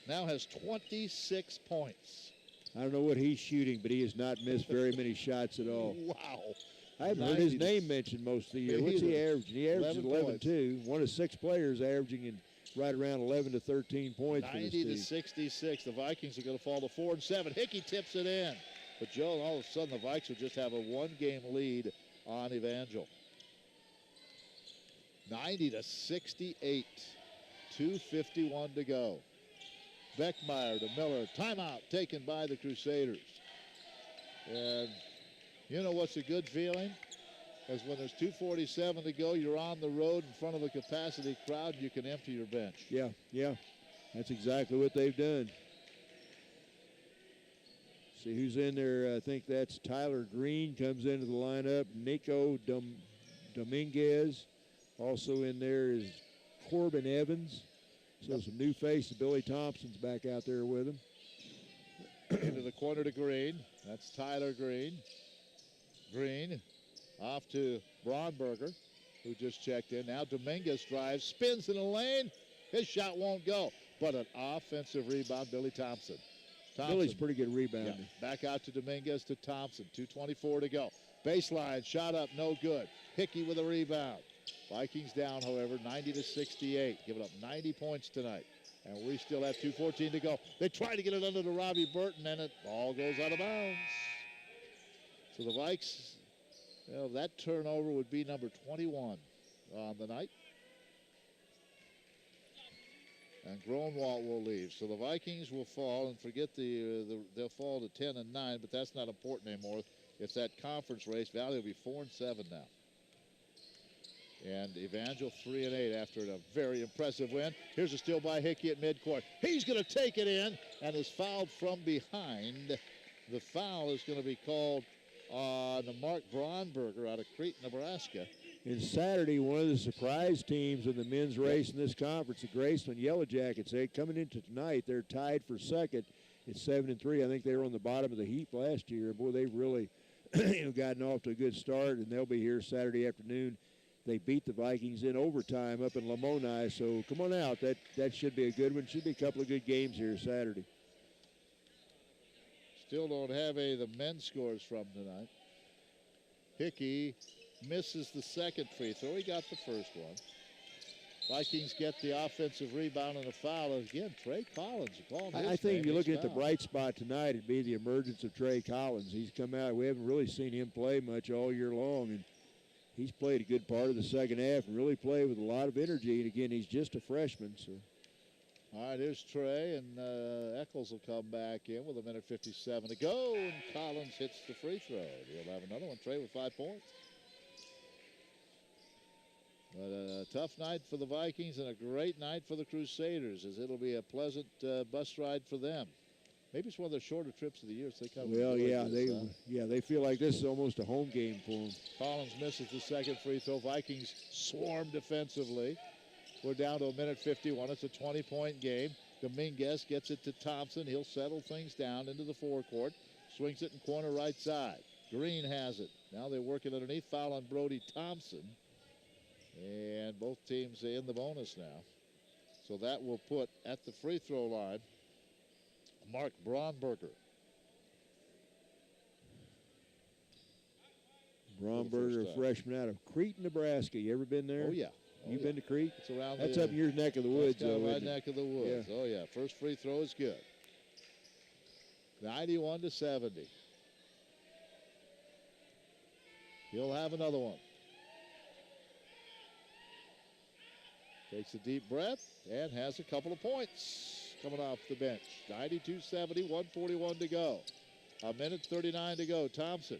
now has 26 points. I don't know what he's shooting, but he has not missed very many shots at all. Wow. I haven't heard his name mentioned most of the year. What's he averaging? He averages 11 too. One of 6 players averaging in right around 11 to 13 points. 90 to 66. The Vikings are going to fall to 4-7. Hickey tips it in. But Joe, all of a sudden the Vikes will just have a 1-game lead on Evangel. 90 to 68. 2:51 to go. Beckmeyer to Miller. Timeout taken by the Crusaders. And you know what's a good feeling? Is when there's 2:47 to go, you're on the road in front of a capacity crowd, you can empty your bench. Yeah. That's exactly what they've done. See who's in there. I think that's Tyler Green comes into the lineup. Nico Dominguez. Also in there is Corbin Evans. So some new faces. Billy Thompson's back out there with him. Into the corner to Green. That's Tyler Green. Green off to Braunberger, who just checked in. Now Dominguez drives, spins in the lane. His shot won't go, but an offensive rebound, Billy Thompson. Billy's pretty good rebounder. Yeah, back out to Dominguez to Thompson. 2:24 to go. Baseline, shot up, no good. Hickey with a rebound. Vikings down, however, 90 to 68, giving up 90 points tonight. And we still have 2:14 to go. They try to get it under to Robbie Burton, and it all goes out of bounds. So the Vikes, that turnover would be number 21 on the night. And Gronwald will leave. So the Vikings will fall, and forget they'll fall to 10-9, but that's not important anymore. It's that conference race. Valley will be 4-7 now. And Evangel 3-8 after a very impressive win. Here's a steal by Hickey at midcourt. He's going to take it in and is fouled from behind. The foul is going to be called on Mark Braunberger out of Crete, Nebraska. And Saturday, one of the surprise teams in the men's race in this conference, the Graceland Yellow Jackets, coming into tonight, they're tied for second. It's 7-3. I think they were on the bottom of the heap last year. Boy, they've really gotten off to a good start, and they'll be here Saturday afternoon. They beat the Vikings in overtime up in Lamoni, so come on out. That should be a good one. Should be a couple of good games here Saturday. Still don't have the men's scores from tonight. Hickey misses the second free throw. He got the first one. Vikings get the offensive rebound and a foul. Again, Trey Collins. I think you're looking at the bright spot tonight, it'd be the emergence of Trey Collins. He's come out. We haven't really seen him play much all year long, and he's played a good part of the second half and really played with a lot of energy. And again, he's just a freshman. So, all right, here's Trey, and Eccles will come back in with 1:57 to go, and Collins hits the free throw. He'll have another one. Trey with 5 points. But a tough night for the Vikings and a great night for the Crusaders, as it'll be a pleasant bus ride for them. Maybe it's one of their shorter trips of the year, so they kind of they feel like this is almost a home game for them. Collins misses the second free throw. Vikings swarm defensively. We're down to 1:51. It's a 20-point game. Dominguez gets it to Thompson. He'll settle things down into the forecourt. Swings it in corner right side. Green has it. Now they work it underneath. Foul on Brody Thompson. And both teams in the bonus now. So that will put at the free throw line Mark Braunberger. Braunberger, freshman out of Crete, Nebraska. You ever been there? Oh, yeah. You've been to Crete? It's around That's up in your neck of the woods, though. Right neck of the woods. Yeah. Oh, yeah. First free throw is good. 91 to 70. He'll have another one. Takes a deep breath and has a couple of points coming off the bench. 92-70, 1:41 to go. 1:39 to go. Thompson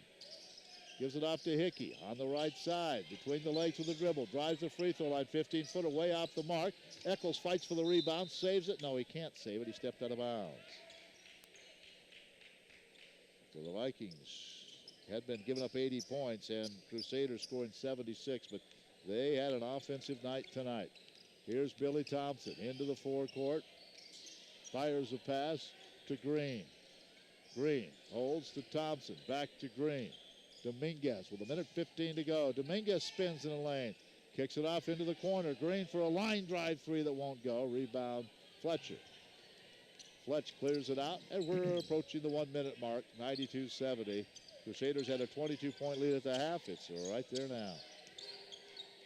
gives it off to Hickey on the right side. Between the legs with the dribble. Drives the free throw line, 15-footer, way off the mark. Eccles fights for the rebound, saves it. No, he can't save it. He stepped out of bounds. So the Vikings had been giving up 80 points and Crusaders scoring 76, but they had an offensive night tonight. Here's Billy Thompson into the forecourt. Fires a pass to Green. Green holds to Thompson. Back to Green. Dominguez with 1:15 to go. Dominguez spins in the lane. Kicks it off into the corner. Green for a line drive three that won't go. Rebound Fletcher. Fletch clears it out, and we're approaching the 1 minute mark. 92-70. Crusaders had a 22-point lead at the half. It's right there now.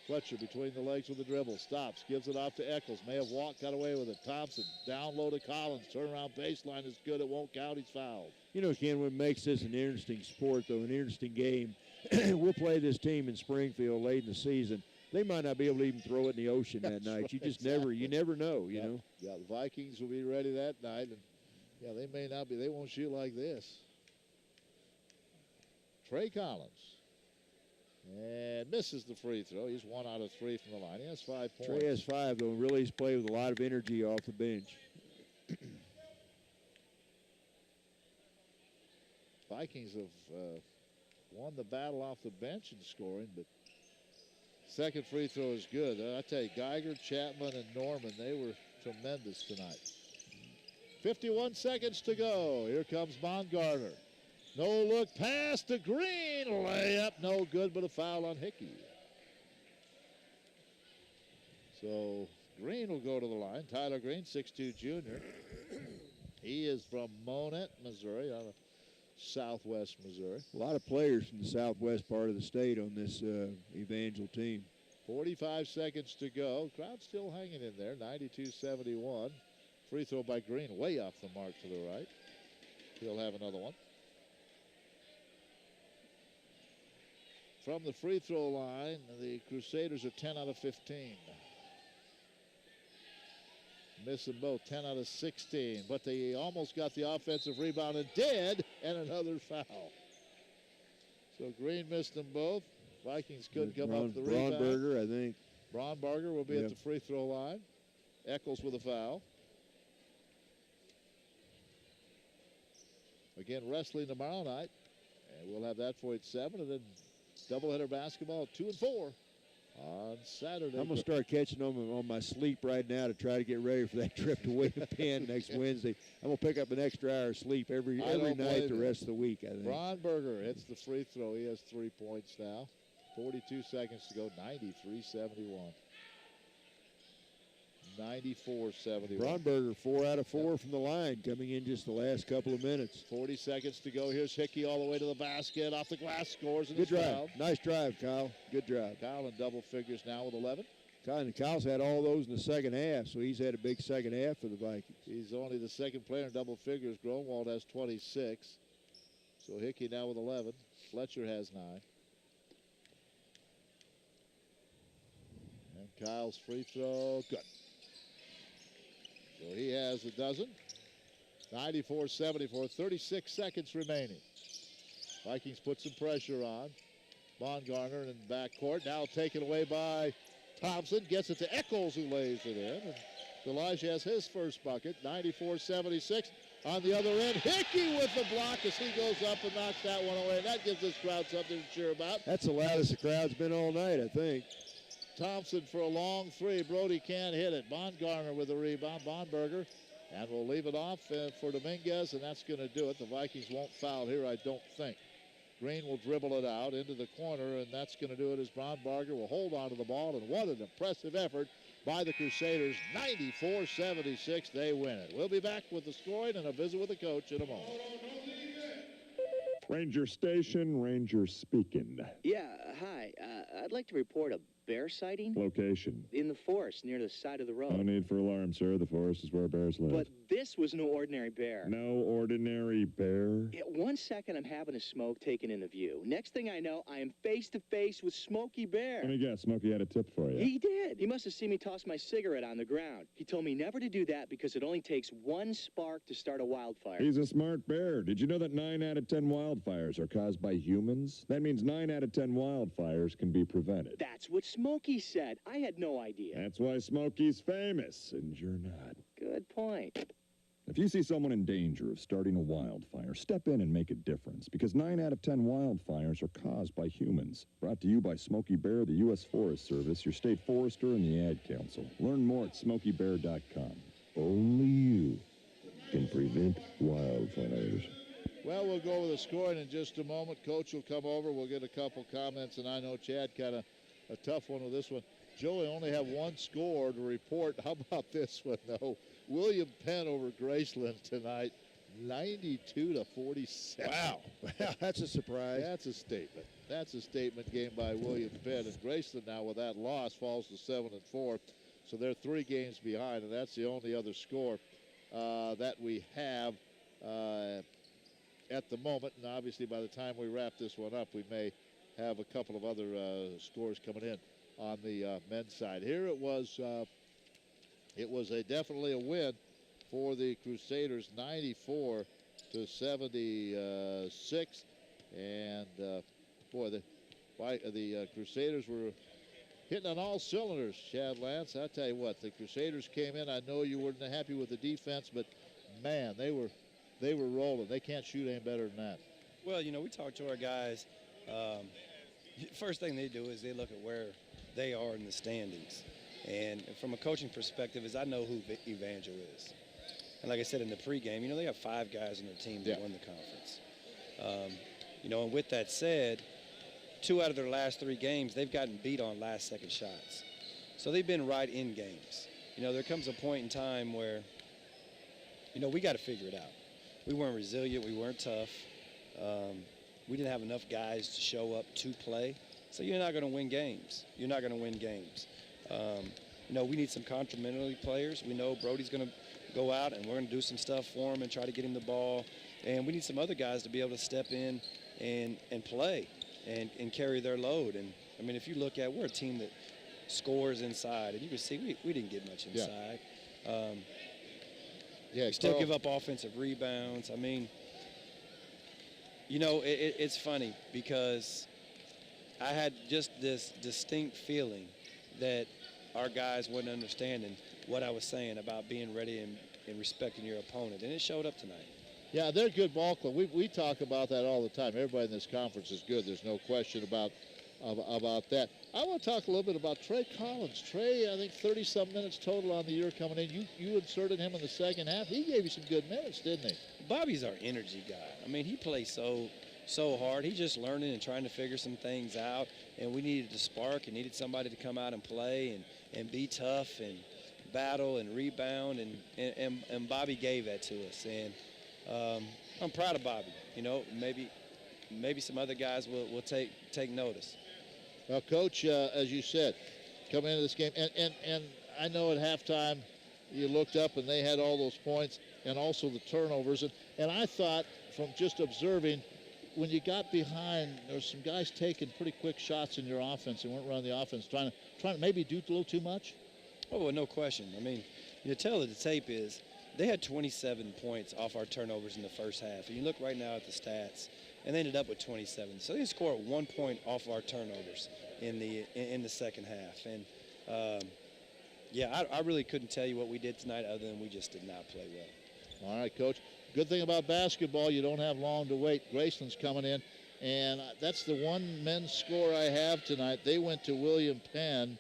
Fletcher between the legs with the dribble. Stops, gives it off to Eccles. May have walked, got away with it. Thompson, down low to Collins. Turnaround baseline is good. It won't count. He's fouled. You know, Ken, what makes this an interesting sport, though, an interesting game, we'll play this team in Springfield late in the season. They might not be able to even throw it in the ocean that night. Right, You just exactly. you never know, you know. Yeah, the Vikings will be ready that night. And, yeah, they may not be. They won't shoot like this. Trey Collins. And misses the free throw. He's 1 out of 3 from the line. He has 5 points. Trey has 5, though, and really he's played with a lot of energy off the bench. Vikings have won the battle off the bench in scoring, but second free throw is good. I tell you, Geiger, Chapman, and Norman, they were tremendous tonight. 51 seconds to go. Here comes Baumgartner. No look pass to Green. Layup, no good, but a foul on Hickey. So Green will go to the line. Tyler Green, 6'2 junior. He is from Monette, Missouri, out of southwest Missouri. A lot of players from the southwest part of the state on this Evangel team. 45 seconds to go. Crowd still hanging in there, 92-71. Free throw by Green, way off the mark to the right. He'll have another one. From the free throw line, the Crusaders are 10 out of 15. Missing both, 10 out of 16. But they almost got the offensive rebound and did, and another foul. So Green missed them both. Vikings couldn't come up with the rebound. Braunberger, I think. Braunberger will be at the free throw line. Eccles with a foul. Again, wrestling tomorrow night. And we'll have that for you at 7. And then doubleheader basketball 2 and 4 on Saturday. I'm going to start catching them on my sleep right now to try to get ready for that trip to William Penn next Wednesday. I'm going to pick up an extra hour of sleep every night the rest of the week, I think. Braunberger hits the free throw. He has 3 points now. 42 seconds to go, 93-71. 94-71. Braunberger 4 out of 4 from the line, coming in just the last couple of minutes. 40 seconds to go. Here's Hickey all the way to the basket. Off the glass, scores. And Good drive. Fouled. Nice drive, Kyle. Good drive. Kyle in double figures now with 11. Kyle's had all those in the second half, so he's had a big second half for the Vikings. He's only the second player in double figures. Gronwald has 26. So Hickey now with 11. Fletcher has 9. And Kyle's free throw, good. So he has a dozen. 94-74, 36 seconds remaining. Vikings put some pressure on. Baumgartner in backcourt, now taken away by Thompson. Gets it to Eccles, who lays it in. And Elijah has his first bucket, 94-76. On the other end, Hickey with the block as he goes up and knocks that one away. That gives this crowd something to cheer about. That's the loudest the crowd's been all night, I think. Thompson for a long 3. Brody can't hit it. Baumgartner with the rebound. Baumberger. And we'll leave it off for Dominguez, and that's going to do it. The Vikings won't foul here, I don't think. Green will dribble it out into the corner, and that's going to do it as Baumgartner will hold on to the ball. And what an impressive effort by the Crusaders. 94-76, they win it. We'll be back with the scoring and a visit with the coach in a moment. Ranger Station, Ranger speaking. Yeah, hi. I'd like to report a bear sighting. Location. In the forest near the side of the road. No need for alarm, sir. The forest is where bears live. But this was no ordinary bear. No ordinary bear? Yeah, 1 second I'm having a smoke taken in the view. Next thing I know, I am face to face with Smokey Bear. Let me guess, Smokey had a tip for you. He did. He must have seen me toss my cigarette on the ground. He told me never to do that because it only takes 1 spark to start a wildfire. He's a smart bear. Did you know that 9 out of 10 wildfires are caused by humans? That means 9 out of 10 wildfires can be prevented. That's what Smokey said. I had no idea. That's why Smokey's famous, and you're not. Good point. If you see someone in danger of starting a wildfire, step in and make a difference, because 9 out of 10 wildfires are caused by humans. Brought to you by Smokey Bear, the U.S. Forest Service, your state forester, and the Ad Council. Learn more at smokeybear.com. Only you can prevent wildfires. Well, we'll go over the scoring in just a moment. Coach will come over. We'll get a couple comments, and I know Chad kind of a tough one with this one. Joey only have 1 score to report. How about this one, though? William Penn over Graceland tonight, 92-47. Wow. That's a surprise. That's a statement. That's a statement game by William Penn. And Graceland now with that loss falls to 7-4. So they're 3 games behind, and that's the only other score that we have at the moment. And obviously by the time we wrap this one up, we may have a couple of other scores coming in on the men's side. Here it was definitely a win for the Crusaders, 94-76. And boy, the Crusaders were hitting on all cylinders, Chad Lance. I tell you what, the Crusaders came in. I know you weren't happy with the defense, but man, they were rolling. They can't shoot any better than that. Well, you know, we talked to our guys. First thing they do is they look at where they are in the standings. And from a coaching perspective, is I know who Evangel is. And like I said in the pregame, you know, they have 5 guys on their team that won the conference. You know, and with that said, 2 out of their last 3 games, they've gotten beat on last-second shots. So they've been right in games. You know, there comes a point in time where, you know, we got to figure it out. We weren't resilient. We weren't tough. We didn't have enough guys to show up to play. So you're not going to win games. You're not going to win games. You know, we need some complementary players. We know Brody's going to go out, and we're going to do some stuff for him and try to get him the ball. And we need some other guys to be able to step in and play and carry their load. And, I mean, if you look at, we're a team that scores inside. And you can see we didn't get much inside. We still give up offensive rebounds. I mean, you know, it's funny because I had just this distinct feeling that our guys weren't understanding what I was saying about being ready and respecting your opponent, and it showed up tonight. Yeah, they're a good ball club. We talk about that all the time. Everybody in this conference is good. There's no question about that. I want to talk a little bit about Trey Collins. Trey, I think 30-some minutes total on the year coming in. You inserted him in the second half. He gave you some good minutes, didn't he? Bobby's our energy guy. I mean, he plays so hard. He's just learning and trying to figure some things out, and we needed a spark and needed somebody to come out and play and be tough and battle and rebound, and Bobby gave that to us. And I'm proud of Bobby. You know, maybe some other guys will take notice. Well, Coach, as you said, coming into this game, and I know at halftime you looked up and they had all those points and also the turnovers. And I thought from just observing, when you got behind, there were some guys taking pretty quick shots in your offense and weren't running the offense, trying to maybe do a little too much. Oh, well, no question. I mean, you tell the tape is they had 27 points off our turnovers in the first half. And you look right now at the stats, and they ended up with 27. So they scored 1 point off our turnovers in the second half. And, I really couldn't tell you what we did tonight other than we just did not play well. All right, Coach. Good thing about basketball, you don't have long to wait. Graceland's coming in, and that's the one men's score I have tonight. They went to William Penn,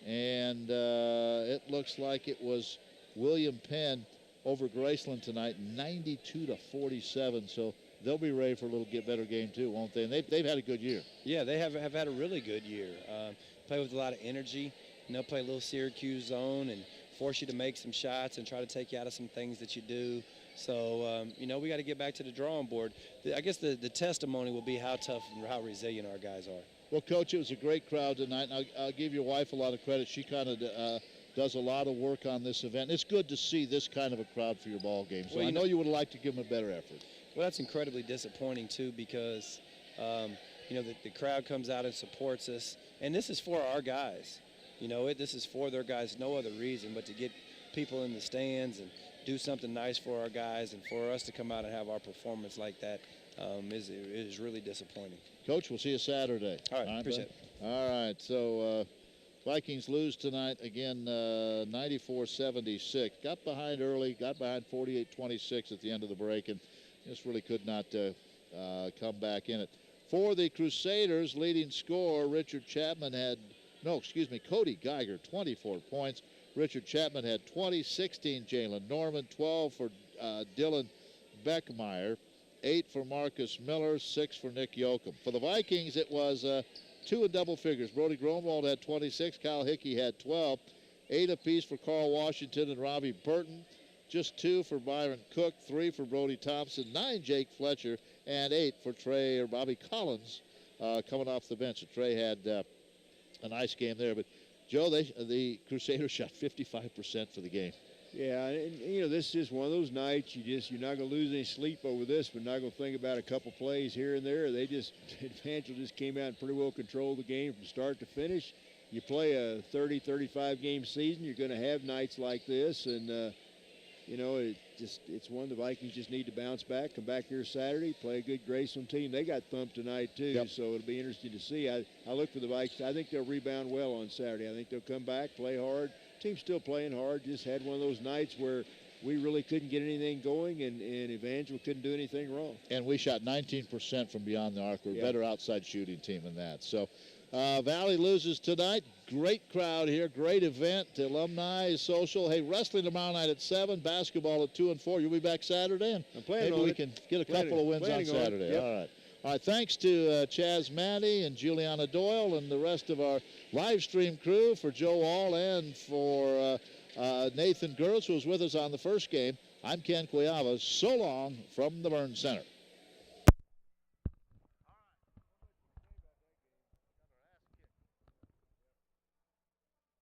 and it looks like it was William Penn over Graceland tonight, 92-47. So they'll be ready for a little better game too, won't they? And they've had a good year. Yeah, they have had a really good year. Play with a lot of energy. You know, play a little Syracuse zone and force you to make some shots and try to take you out of some things that you do. So, you know, we got to get back to the drawing board. I guess the testimony will be how tough and how resilient our guys are. Well, Coach, it was a great crowd tonight, and I'll give your wife a lot of credit. She kind of does a lot of work on this event. It's good to see this kind of a crowd for your ball game. So I know you would like to give them a better effort. Well, that's incredibly disappointing, too, because, you know, the crowd comes out and supports us. And this is for our guys. You know, this is for their guys, no other reason but to get people in the stands and do something nice for our guys, and for us to come out and have our performance like that is really disappointing. Coach, we'll see you Saturday. All right, appreciate it. All right, so Vikings lose tonight again, 94-76. Got behind early, got behind 48-26 at the end of the break, and just really could not come back in it. For the Crusaders, leading scorer, Cody Geiger, 24 points. Richard Chapman had 20, 16 Jalen Norman, 12 for Dylan Beckmeyer, 8 for Marcus Miller, 6 for Nick Yoakum. For the Vikings, it was 2 in double figures. Brody Gromwald had 26, Kyle Hickey had 12, 8 apiece for Carl Washington and Robbie Burton. just 2 for Byron Cook, 3 for Brody Thompson, 9 Jake Fletcher, and 8 for Trey or Bobby Collins coming off the bench. So Trey had a nice game there. But, Joe, the Crusaders shot 55% for the game. Yeah, and this is just one of those nights you're not going to lose any sleep over this, but not going to think about a couple plays here and there. Evangel just came out and pretty well controlled the game from start to finish. You play a 30, 35 game season, you're going to have nights like this, and it's one the Vikings just need to bounce back, come back here Saturday, play a good Graceland team. They got thumped tonight too, so it'll be interesting to see. I look for the Vikings. I think they'll rebound well on Saturday. I think they'll come back, play hard. Team's still playing hard, just had one of those nights where we really couldn't get anything going, and Evangel couldn't do anything wrong. And we shot 19% from beyond the arc. We're a better outside shooting team than that. So Valley loses tonight. Great crowd here, great event, alumni, social. Hey, wrestling tomorrow night at 7, basketball at 2 and 4. You'll be back Saturday, and maybe we can get a couple of wins on Saturday. Yep. All right. All right, thanks to Chaz Manny and Juliana Doyle and the rest of our live stream crew, for Joe All and for Nathan Gertz, who was with us on the first game. I'm Ken Cuiava. So long from the Burns Center.